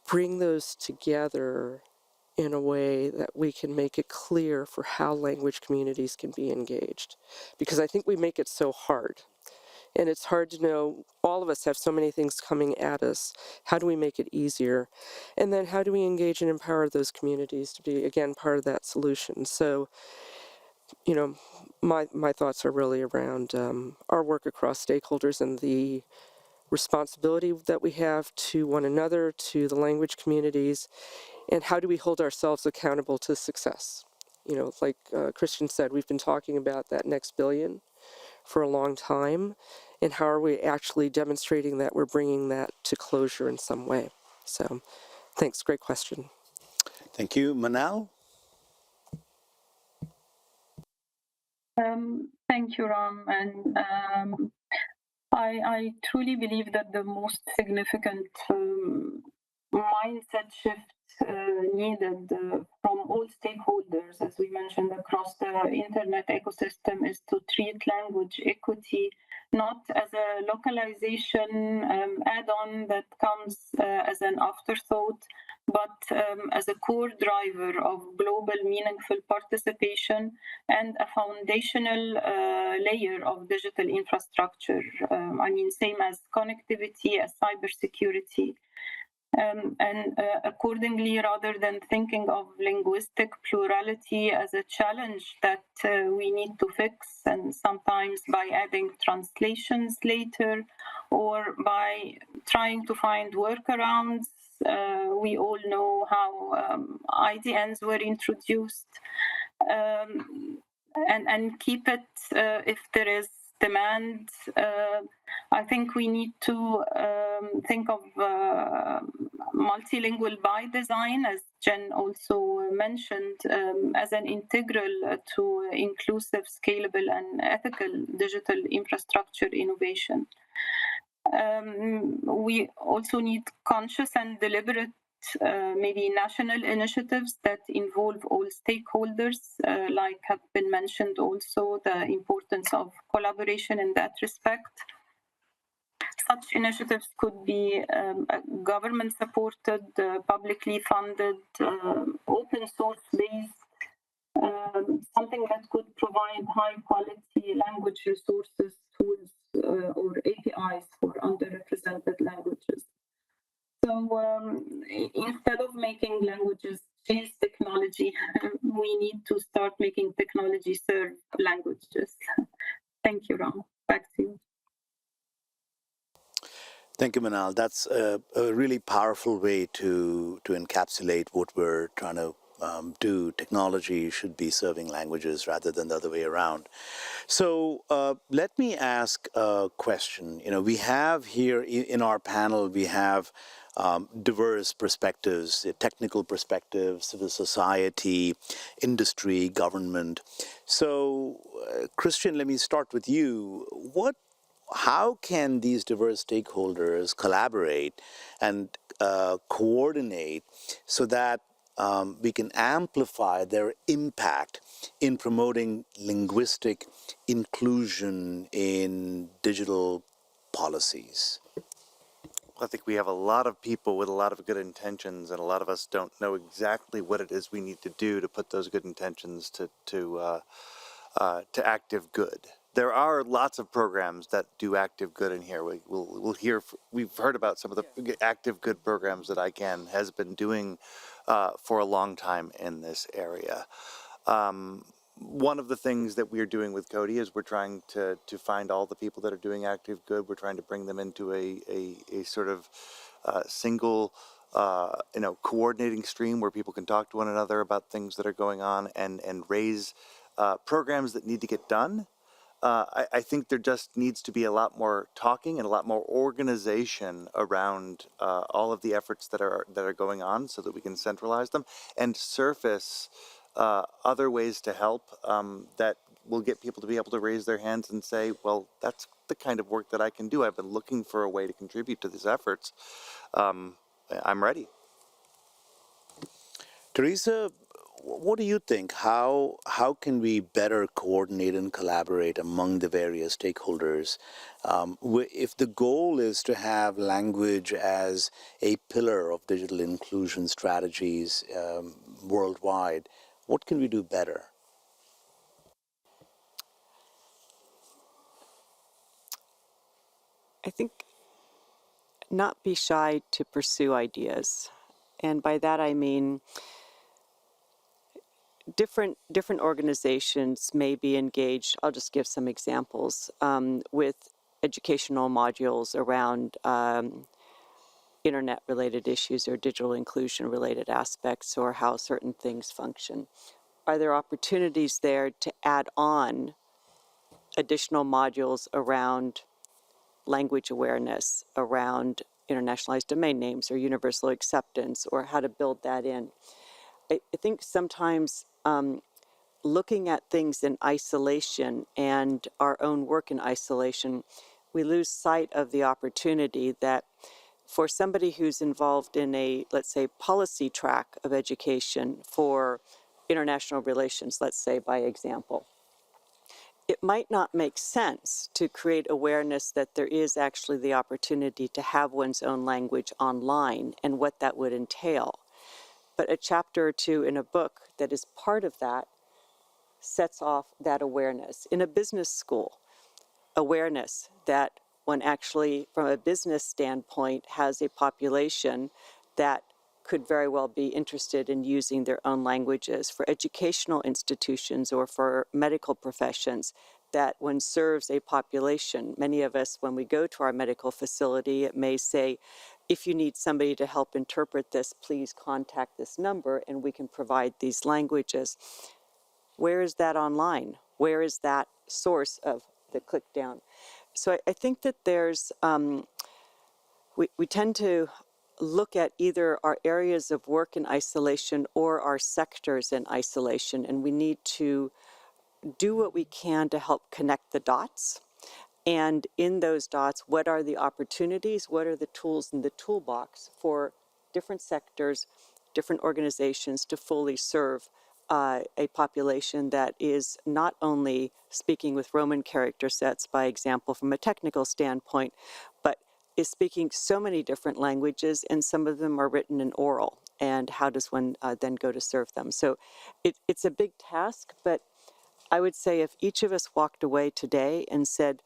D: bring those together in a way that we can make it clear for how language communities can be engaged? Because I think we make it so hard. And it's hard to know, all of us have so many things coming at us. How do we make it easier? And then how do we engage and empower those communities to be, again, part of that solution? So, my thoughts are really around our work across stakeholders and the responsibility that we have to one another, to the language communities, and how do we hold ourselves accountable to success? Like Christian said, we've been talking about that next billion for a long time, and how are we actually demonstrating that we're bringing that to closure in some way? So, thanks. Great question.
A: Thank you. Manal?
G: Thank you, Ram. And I truly believe that the most significant mindset shift needed from all stakeholders, as we mentioned, across the internet ecosystem, is to treat language equity not as a localization add-on that comes as an afterthought, but as a core driver of global meaningful participation and a foundational layer of digital infrastructure. Same as connectivity, as cybersecurity. And accordingly, rather than thinking of linguistic plurality as a challenge that we need to fix, and sometimes by adding translations later or by trying to find workarounds, we all know how IDNs were introduced, and keep it if there is demand. I think we need to think of multilingual by design, as Jen also mentioned, as an integral to inclusive, scalable, and ethical digital infrastructure innovation. We also need conscious and deliberate maybe national initiatives that involve all stakeholders, like have been mentioned also, the importance of collaboration in that respect. Such initiatives could be government-supported, publicly funded, open source-based, something that could provide high-quality language resources, tools, or APIs for underrepresented languages. So instead of making languages chase technology, we need to start making technology serve languages. Thank you, Ram. Back to you.
A: Thank you, Manal. That's a really powerful way to encapsulate what we're trying to do. Technology should be serving languages rather than the other way around. So let me ask a question. We have here in our panel, we have diverse perspectives, technical perspectives, civil society, industry, government. So, Christian, let me start with you. How can these diverse stakeholders collaborate and coordinate so that we can amplify their impact in promoting linguistic inclusion in digital policies?
B: I think we have a lot of people with a lot of good intentions, and a lot of us don't know exactly what it is we need to do to put those good intentions to active good. There are lots of programs that do active good in here. We've heard about some of the active good programs that ICANN has been doing for a long time in this area. One of the things that we're doing with Cody is we're trying to find all the people that are doing active good. We're trying to bring them into a sort of single coordinating stream where people can talk to one another about things that are going on and raise programs that need to get done. I think there just needs to be a lot more talking and a lot more organization around all of the efforts that are going on, so that we can centralize them and surface other ways to help that will get people to be able to raise their hands and say, well, that's the kind of work that I can do. I've been looking for a way to contribute to these efforts. I'm ready.
A: Teresa, what do you think? How can we better coordinate and collaborate among the various stakeholders? If the goal is to have language as a pillar of digital inclusion strategies worldwide, what can we do better?
C: I think not be shy to pursue ideas. And by that I mean different organizations may be engaged. I'll just give some examples with educational modules around internet-related issues or digital inclusion-related aspects, or how certain things function. Are there opportunities there to add on additional modules around language awareness, around internationalized domain names or universal acceptance, or how to build that in? I think sometimes looking at things in isolation and our own work in isolation, we lose sight of the opportunity that for somebody who's involved in a, let's say, policy track of education for international relations, let's say by example, it might not make sense to create awareness that there is actually the opportunity to have one's own language online and what that would entail. But a chapter or two in a book that is part of that sets off that awareness. In a business school, awareness that one actually, from a business standpoint, has a population that could very well be interested in using their own languages. For educational institutions or for medical professions, that one serves a population. Many of us, when we go to our medical facility, it may say, if you need somebody to help interpret this, please contact this number and we can provide these languages. Where is that online? Where is that source of the click down? So I think that there's, we tend to look at either our areas of work in isolation or our sectors in isolation, and we need to do what we can to help connect the dots. And in those dots, what are the opportunities? What are the tools in the toolbox for different sectors, different organizations to fully serve a population that is not only speaking with Roman character sets, by example, from a technical standpoint, but is speaking so many different languages, and some of them are written in oral. And how does one then go to serve them? So it's a big task, but I would say if each of us walked away today and said,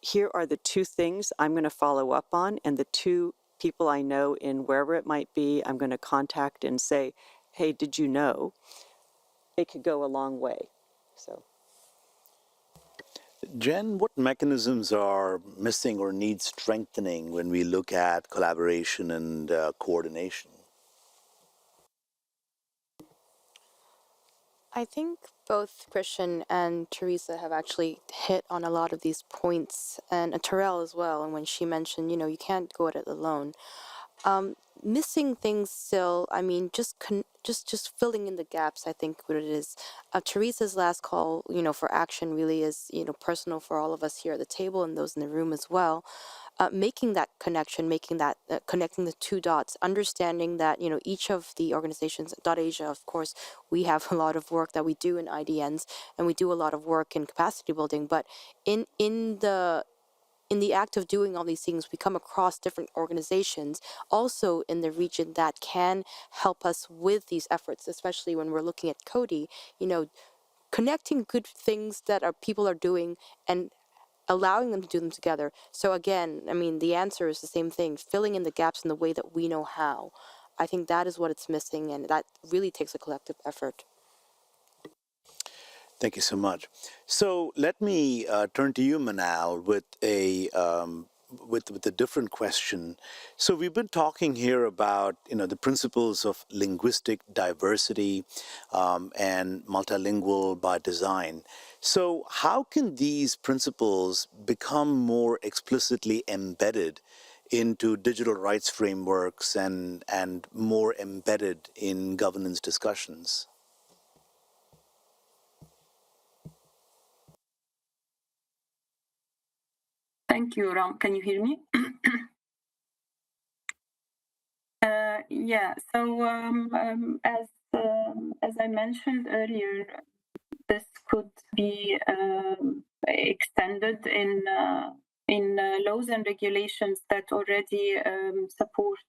C: here are the two things I'm going to follow up on, and the two people I know in wherever it might be, I'm going to contact and say, hey, did you know? It could go a long way. So,
A: Jen, what mechanisms are missing or need strengthening when we look at collaboration and coordination?
E: I think both Christian and Teresa have actually hit on a lot of these points, and Terrell as well. And when she mentioned, you can't go at it alone. Missing things still. I mean, just filling in the gaps. I think what it is. Teresa's last call, for action really is, personal for all of us here at the table and those in the room as well. Making that connection, connecting the two dots, understanding that, each of the organizations, Asia, of course, we have a lot of work that we do in IDNs, and we do a lot of work in capacity building, but in the act of doing all these things, we come across different organizations also in the region that can help us with these efforts, especially when we're looking at Cody, connecting good things that people are doing and allowing them to do them together. So again, I mean, the answer is the same thing, filling in the gaps in the way that we know how. I think that is what it's missing, and that really takes a collective effort.
A: Thank you so much. So let me turn to you, Manal, with a different question. So we've been talking here about the principles of linguistic diversity and multilingual by design. So how can these principles become more explicitly embedded into digital rights frameworks and more embedded in governance discussions?
G: Thank you, Ram. Can you hear me? Yeah. So as I mentioned earlier, this could be extended in laws and regulations that already support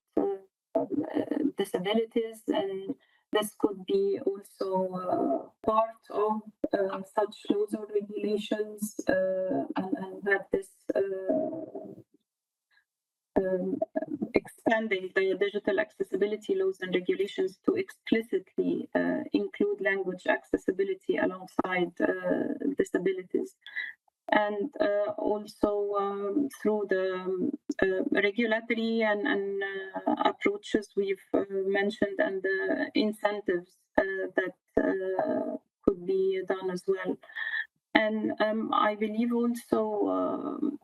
G: disabilities, and this could be also part of such laws or regulations, and have this expanding the digital accessibility laws and regulations to explicitly include language accessibility alongside disabilities. And also through the regulatory and approaches we've mentioned, and the incentives that could be done as well. And I believe also,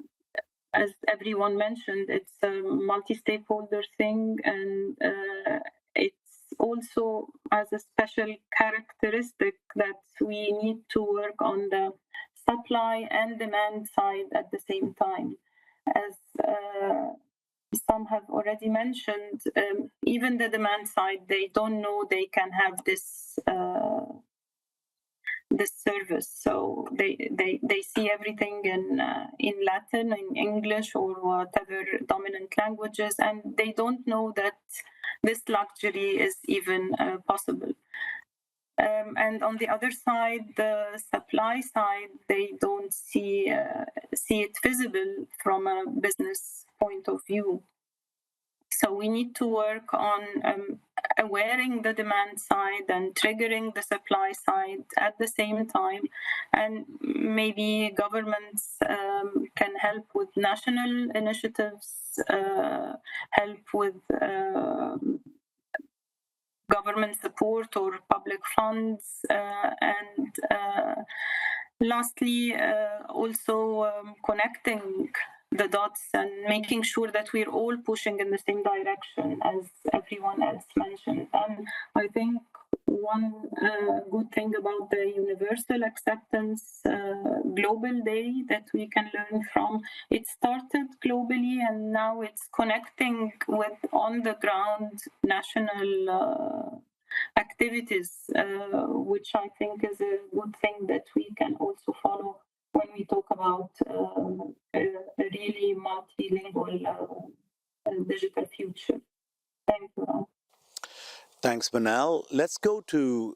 G: as everyone mentioned, it's a multi-stakeholder thing, and it's also as a special characteristic that we need to work on the supply and demand side at the same time. As some have already mentioned, even the demand side, they don't know they can have this service. So they see everything in Latin, in English, or whatever dominant languages, and they don't know that this luxury is even possible. And on the other side, the supply side, they don't see it visible from a business point of view. So we need to work on awareing the demand side and triggering the supply side at the same time. And maybe governments can help with national initiatives, help with government support or public funds, and lastly, also connecting the dots and making sure that we're all pushing in the same direction as everyone else mentioned. And I think one good thing about the universal acceptance global day that we can learn from, it started globally and now it's connecting with on the ground national activities, which I think is a good thing that we can also follow when we talk about a really multilingual digital future. Thank you.
A: Thanks, Manal. Let's go to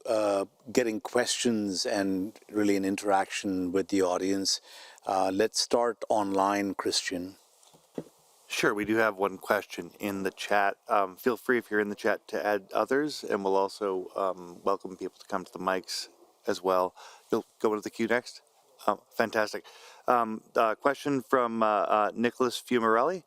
A: getting questions and really an interaction with the audience. Let's start online, Christian.
B: Sure, we do have one question in the chat. Feel free if you're in the chat to add others, and we'll also welcome people to come to the mics as well. You'll go into the queue next? Fantastic. Question from Nicholas Fumarelli.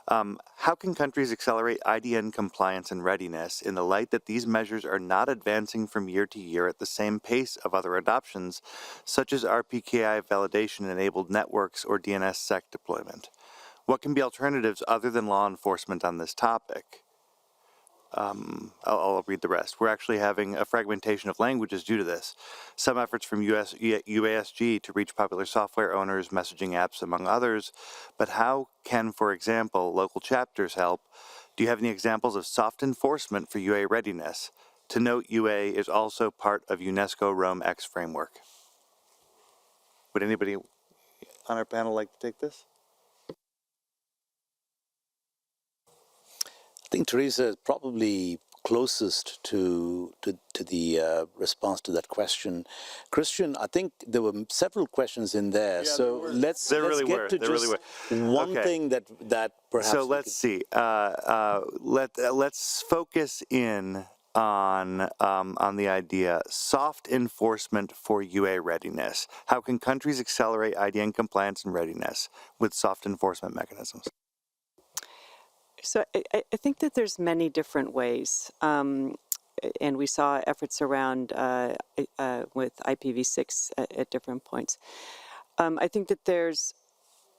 B: How can countries accelerate IDN compliance and readiness in the light that these measures are not advancing from year to year at the same pace of other adoptions, such as RPKI validation-enabled networks or DNSSEC deployment? What can be alternatives other than law enforcement on this topic? I'll read the rest. We're actually having a fragmentation of languages due to this. Some efforts from UASG to reach popular software owners, messaging apps, among others. But how can, for example, local chapters help? Do you have any examples of soft enforcement for UA readiness? To note, UA is also part of UNESCO Rome X framework. Would anybody on our panel like to take this?
A: I think Teresa is probably closest to the response to that question. Christian, I think there were several questions in there,
B: Yeah,
A: so let's get to just one thing that perhaps.
B: So let's see. Let's focus in on the idea soft enforcement for UA readiness. How can countries accelerate IDN compliance and readiness with soft enforcement mechanisms?
C: So I think that there's many different ways, and we saw efforts around with IPv6 at different points. I think that there's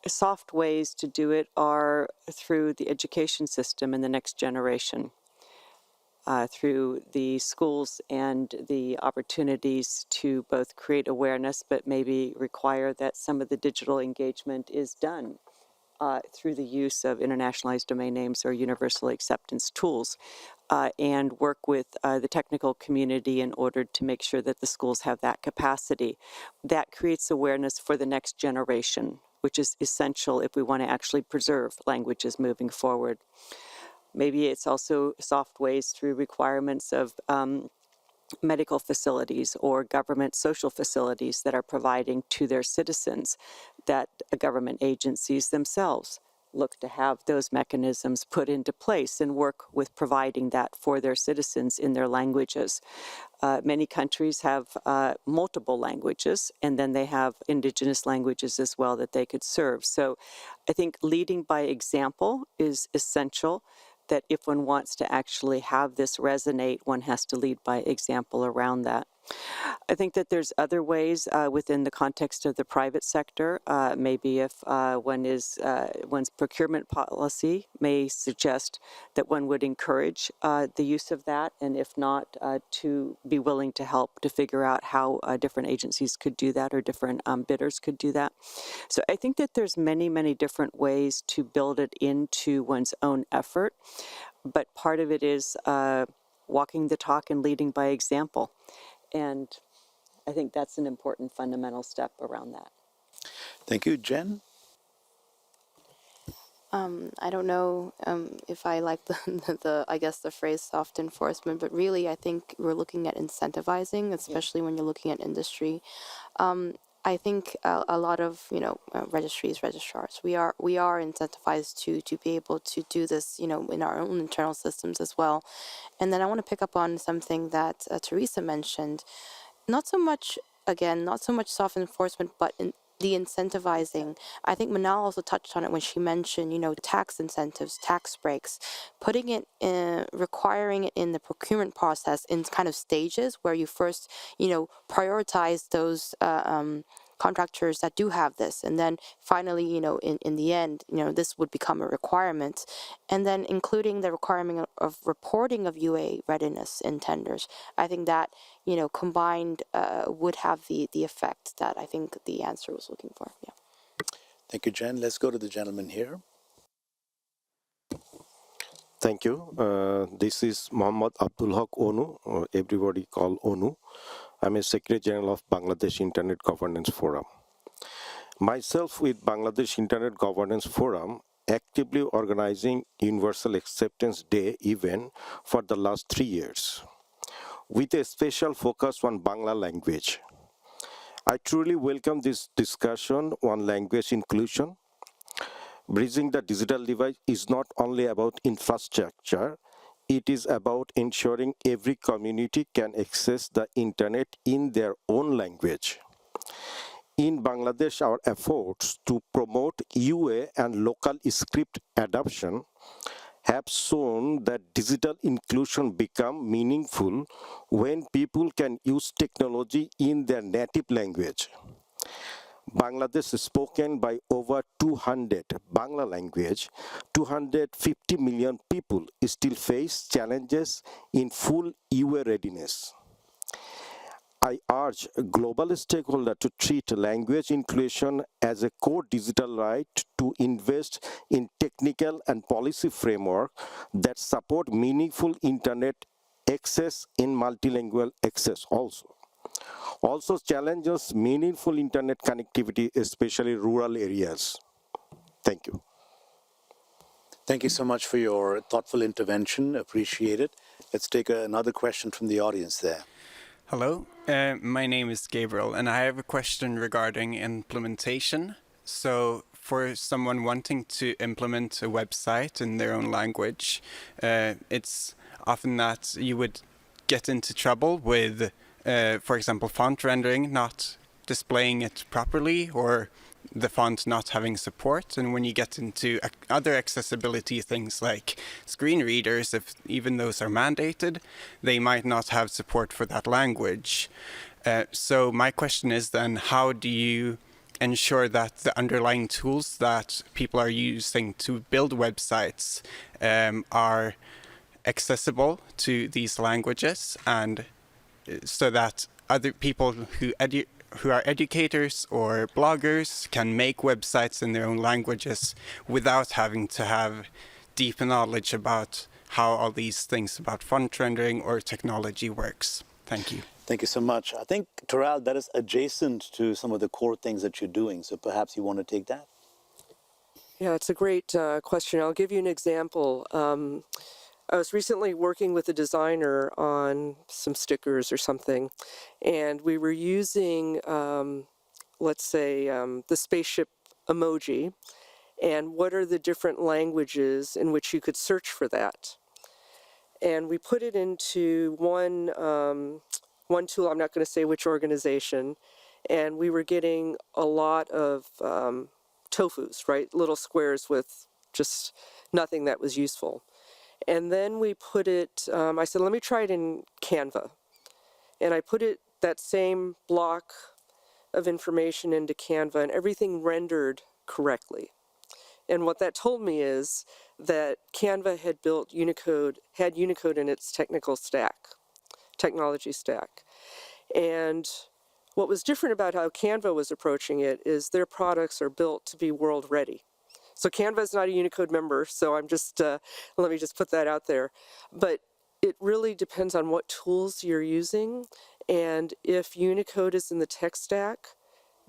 C: soft ways to do it are through the education system in the next generation, through the schools and the opportunities to both create awareness, but maybe require that some of the digital engagement is done through the use of internationalized domain names or universal acceptance tools, and work with the technical community in order to make sure that the schools have that capacity. That creates awareness for the next generation, which is essential if we want to actually preserve languages moving forward. Maybe it's also soft ways through requirements of medical facilities or government social facilities that are providing to their citizens, that government agencies themselves look to have those mechanisms put into place and work with providing that for their citizens in their languages. Many countries have multiple languages, and then they have indigenous languages as well that they could serve. So I think leading by example is essential, that if one wants to actually have this resonate, one has to lead by example around that. I think that there's other ways within the context of the private sector. Maybe if one's procurement policy may suggest that one would encourage the use of that, and if not, to be willing to help to figure out how different agencies could do that or different bidders could do that. So I think that there's many, many different ways to build it into one's own effort, but part of it is walking the talk and leading by example. And I think that's an important fundamental step around that.
A: Thank you, Jen.
E: I don't know if I like I guess the phrase soft enforcement, but really I think we're looking at incentivizing, especially when you're looking at industry. I think a lot of registries, registrars, we are incentivized to be able to do this in our own internal systems as well. And then I want to pick up on something that Teresa mentioned. Not so much soft enforcement, but in the incentivizing. I think Manal also touched on it when she mentioned, tax incentives, tax breaks, putting it in, requiring it in the procurement process in kind of stages where you first, prioritize those contractors that do have this, and then finally, in the end, this would become a requirement, and then including the requirement of reporting of UA readiness in tenders. I think that combined would have the effect that I think the answer was looking for. Yeah.
A: Thank you, Jen. Let's go to the gentleman here.
H: Thank you. This is Muhammad Abdul Haq Onu, everybody call Onu. I'm a Secretary General of Bangladesh Internet Governance Forum. Myself with Bangladesh Internet Governance Forum actively organizing Universal Acceptance Day event for the last 3 years, with a special focus on Bangla language. I truly welcome this discussion on language inclusion. Bridging the digital divide is not only about infrastructure, it is about ensuring every community can access the internet in their own language. In Bangladesh, our efforts to promote UA and local script adoption have shown that digital inclusion becomes meaningful when people can use technology in their native language. Bangladesh is spoken by over 200 Bangla language, 250 million people still face challenges in full UA readiness. I urge global stakeholders to treat language inclusion as a core digital right, to invest in technical and policy framework that support meaningful internet access in multilingual access also challenges meaningful internet connectivity, especially rural areas. Thank you.
A: Thank you so much for your thoughtful intervention. Appreciate it. Let's take another question from the audience there.
I: Hello, my name is Gabriel, and I have a question regarding implementation. So for someone wanting to implement a website in their own language, it's often that you would get into trouble with, for example, font rendering, not displaying it properly, or the font not having support. And when you get into other accessibility things like screen readers, if even those are mandated, they might not have support for that language. So my question is then, how do you ensure that the underlying tools that people are using to build websites are accessible to these languages, and so that other people who are educators or bloggers can make websites in their own languages without having to have deep knowledge about how all these things about font rendering or technology works? Thank you.
A: Thank you so much. I think, Taral, that is adjacent to some of the core things that you're doing. So perhaps you want to take that?
D: Yeah, it's a great question. I'll give you an example. I was recently working with a designer on some stickers or something, and we were using, let's say, the spaceship emoji, and what are the different languages in which you could search for that. And we put it into one tool, I'm not going to say which organization, and we were getting a lot of tofus, right? Little squares with just nothing that was useful. And then we put it, I said, let me try it in Canva. And I put that same block of information into Canva and everything rendered correctly. And what that told me is that Canva had built Unicode, had Unicode in its technology stack. And what was different about how Canva was approaching it is their products are built to be world ready. So Canva is not a Unicode member, so I'm just, let me just put that out there. But it really depends on what tools you're using. And if Unicode is in the tech stack,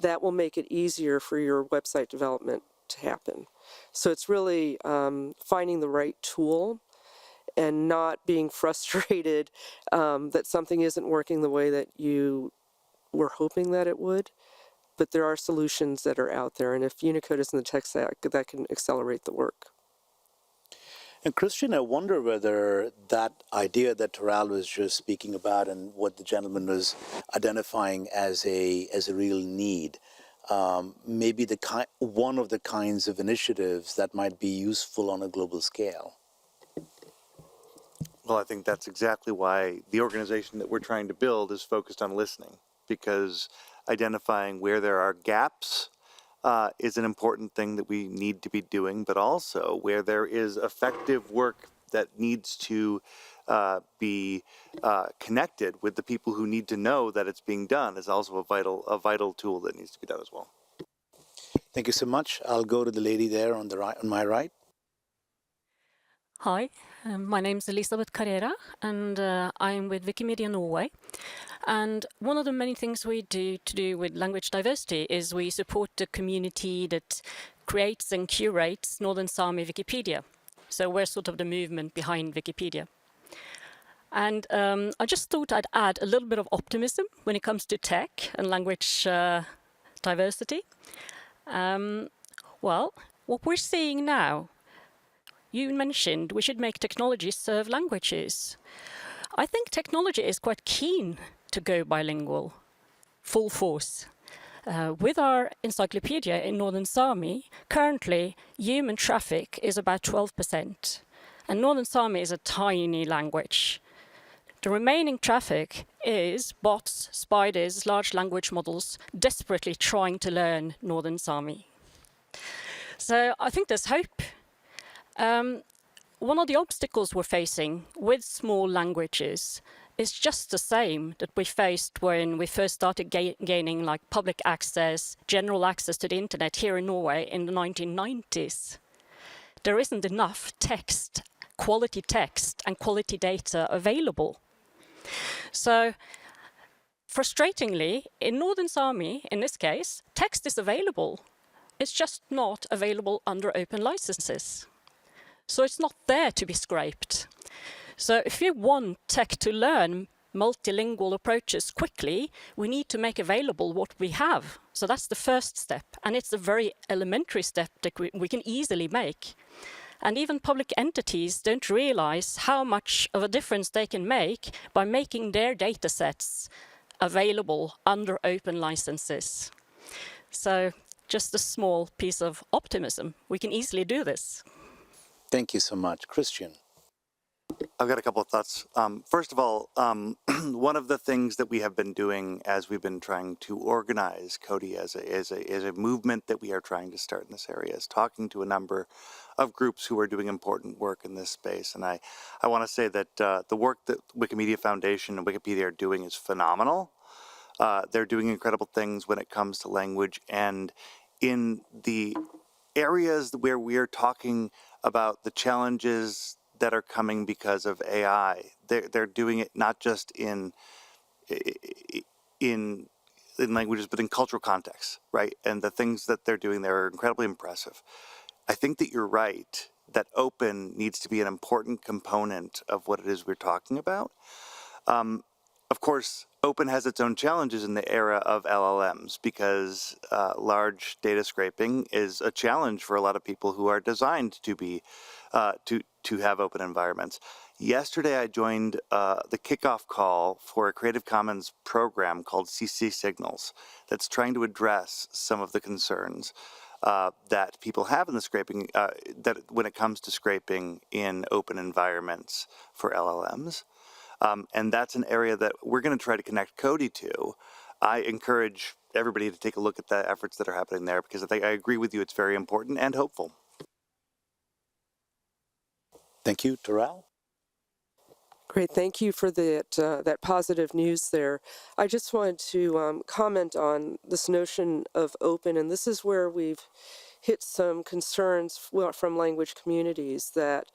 D: that will make it easier for your website development to happen. So it's really finding the right tool and not being frustrated that something isn't working the way that you were hoping that it would. But there are solutions that are out there, and if Unicode is in the tech stack, that can accelerate the work.
A: And Christian, I wonder whether that idea that Taral was just speaking about and what the gentleman was identifying as a real need, maybe one of the kinds of initiatives that might be useful on a global scale.
B: Well, I think that's exactly why the organization that we're trying to build is focused on listening, because identifying where there are gaps is an important thing that we need to be doing, but also where there is effective work that needs to be connected with the people who need to know that it's being done is also a vital tool that needs to be done as well.
A: Thank you so much. I'll go to the lady there on the right, on my right.
J: Hi, my name is Elisabeth Carrera, and I'm with Wikimedia Norway. And one of the many things we do with language diversity is we support the community that creates and curates Northern Sami Wikipedia. So we're sort of the movement behind Wikipedia. And I just thought I'd add a little bit of optimism when it comes to tech and language diversity. Well, what we're seeing now, you mentioned we should make technology serve languages. I think technology is quite keen to go bilingual, full force. With our encyclopedia in Northern Sami, currently human traffic is about 12%, and Northern Sami is a tiny language. The remaining traffic is bots, spiders, large language models desperately trying to learn Northern Sami. So I think there's hope. One of the obstacles we're facing with small languages is just the same that we faced when we first started gaining like public access, general access to the internet here in Norway in the 1990s. There isn't enough text, and quality data available. So, frustratingly, in Northern Sami, in this case, text is available. It's just not available under open licenses. So it's not there to be scraped. So if we want tech to learn multilingual approaches quickly, we need to make available what we have. So that's the first step. And it's a very elementary step that we can easily make. And even public entities don't realize how much of a difference they can make by making their data sets available under open licenses. So just a small piece of optimism. We can easily do this.
A: Thank you so much. Christian.
B: I've got a couple of thoughts. First of all, one of the things that we have been doing as we've been trying to organize Cody as a movement that we are trying to start in this area is talking to a number of groups who are doing important work in this space. And I want to say that the work that Wikimedia Foundation and Wikipedia are doing is phenomenal. They're doing incredible things when it comes to language, and in the areas where we are talking about the challenges that are coming because of AI. They're doing it not just in languages, but in cultural contexts, right? And the things that they're doing there are incredibly impressive. I think that you're right, that open needs to be an important component of what it is we're talking about. Of course, open has its own challenges in the era of LLMs because large data scraping is a challenge for a lot of people who are designed to be to have open environments. Yesterday, I joined the kickoff call for a Creative Commons program called CC Signals that's trying to address some of the concerns that people have in the scraping, that when it comes to scraping in open environments for LLMs. And that's an area that we're going to try to connect Cody to. I encourage everybody to take a look at the efforts that are happening there, because I agree with you, it's very important and hopeful.
A: Thank you, Terrell.
D: Great, thank you for that positive news there. I just wanted to comment on this notion of open, and this is where we've hit some concerns from language communities that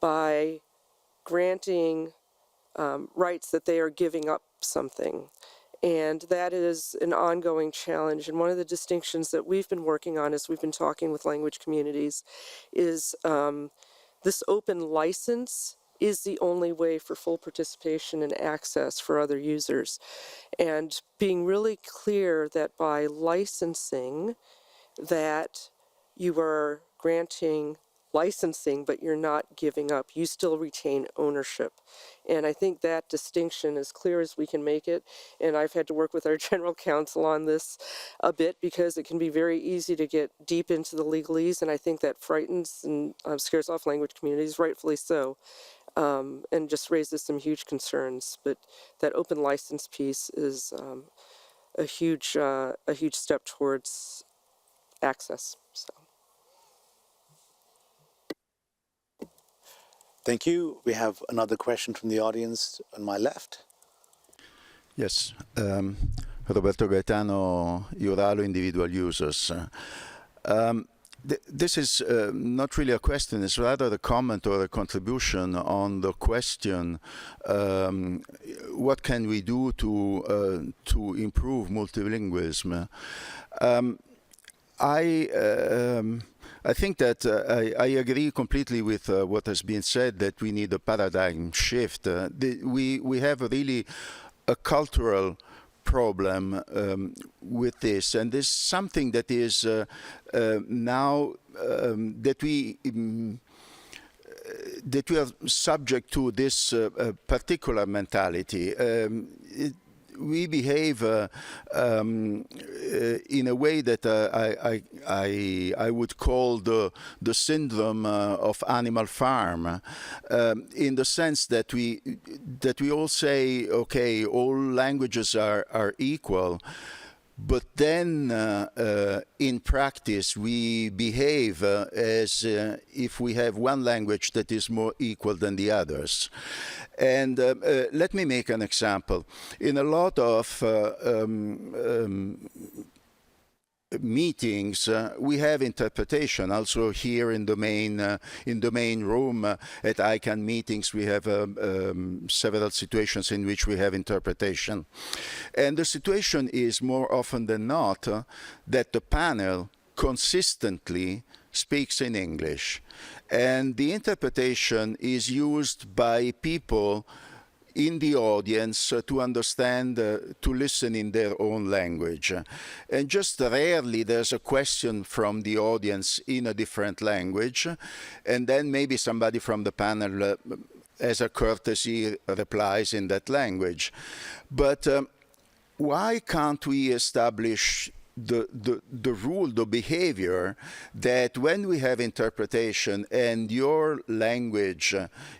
D: by granting rights that they are giving up something. And that is an ongoing challenge. And one of the distinctions that we've been working on as we've been talking with language communities is this open license is the only way for full participation and access for other users. And being really clear that by licensing, that you are granting licensing, but you're not giving up. You still retain ownership. And I think that distinction, as clear as we can make it, and I've had to work with our general counsel on this a bit because it can be very easy to get deep into the legalese, and I think that frightens and scares off language communities, rightfully so, and just raises some huge concerns. But that open license piece is a huge step towards access. So.
A: Thank you. We have another question from the audience on my left.
K: Yes, Roberto Gaetano, Iuralo Individual Users. This is not really a question, it's rather a comment or a contribution on the question, what can we do to improve multilingualism? I think that I agree completely with what has been said, that we need a paradigm shift. We have really a cultural problem with this, and this is something that is now that we are subject to this particular mentality. We behave in a way that I would call the syndrome of Animal Farm, in the sense that we all say, okay, all languages are equal. But then, in practice, we behave as if we have one language that is more equal than the others. And let me make an example. In a lot of meetings, we have interpretation. Also here in the main room at ICANN meetings, we have several situations in which we have interpretation. And the situation is more often than not that the panel consistently speaks in English. And the interpretation is used by people in the audience to understand, to listen in their own language. And just rarely there's a question from the audience in a different language, and then maybe somebody from the panel as a courtesy replies in that language. But why can't we establish the rule, the behavior, that when we have interpretation and your language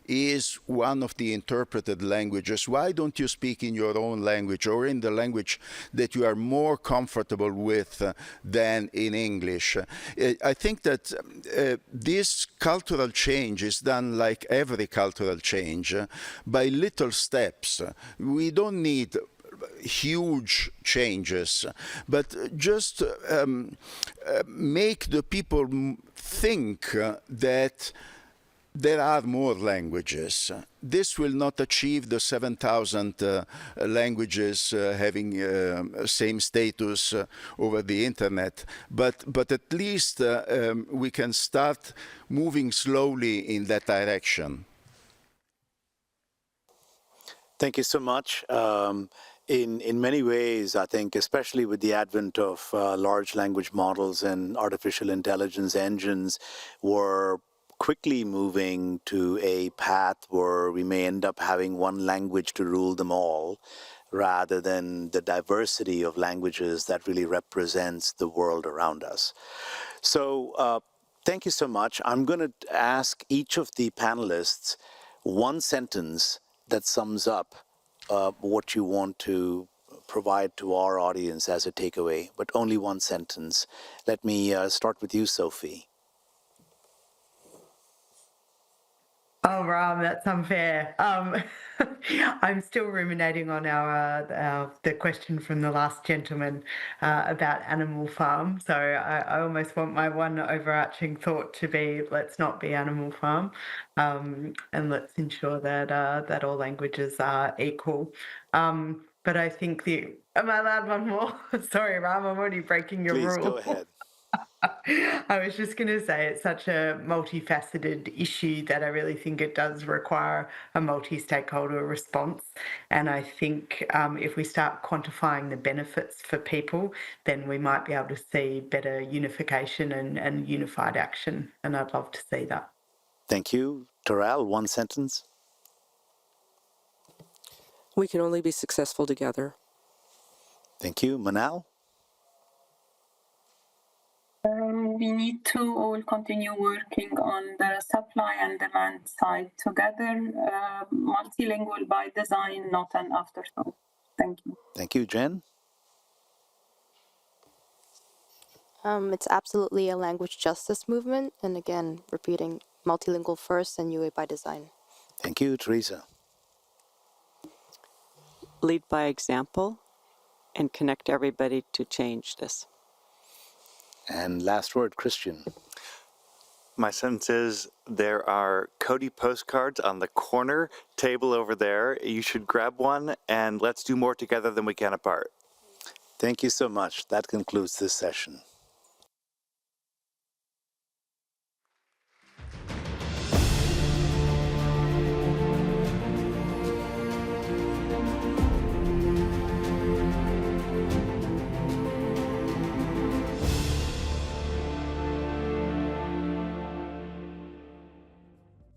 K: is one of the interpreted languages, why don't you speak in your own language or in the language that you are more comfortable with than in English? I think that this cultural change is done like every cultural change, by little steps. We don't need huge changes, but just make the people think that there are more languages. This will not achieve the 7,000 languages having same status over the internet, but at least we can start moving slowly in that direction.
A: Thank you so much. In many ways, I think, especially with the advent of large language models and artificial intelligence engines, we're quickly moving to a path where we may end up having one language to rule them all, rather than the diversity of languages that really represents the world around us. So thank you so much. I'm going to ask each of the panelists one sentence that sums up what you want to provide to our audience as a takeaway, but only one sentence. Let me start with you, Sophie.
F: Oh, Ram, that's unfair. I'm still ruminating on the question from the last gentleman about Animal Farm. So I almost want my one overarching thought to be, let's not be Animal Farm, and let's ensure that that all languages are equal. But I think am I allowed one more? Sorry, Ram, I'm already breaking your
A: Please
F: rule.
A: go ahead.
F: I was just going to say it's such a multifaceted issue that I really think it does require a multi-stakeholder response. And I think if we start quantifying the benefits for people, then we might be able to see better unification and unified action. And I'd love to see that.
A: Thank you. Terrell, one sentence.
D: We can only be successful together.
A: Thank you. Manal?
G: We need to all continue working on the supply and demand side together. Multilingual by design, not an afterthought. Thank you.
A: Thank you. Jen?
E: It's absolutely a language justice movement, and again, repeating multilingual first and UA by design.
A: Thank you. Teresa?
C: Lead by example and connect everybody to change this.
A: And last word, Christian.
B: My sense is there are Cody postcards on the corner table over there. You should grab one, and let's do more together than we can apart.
A: Thank you so much. That concludes this session.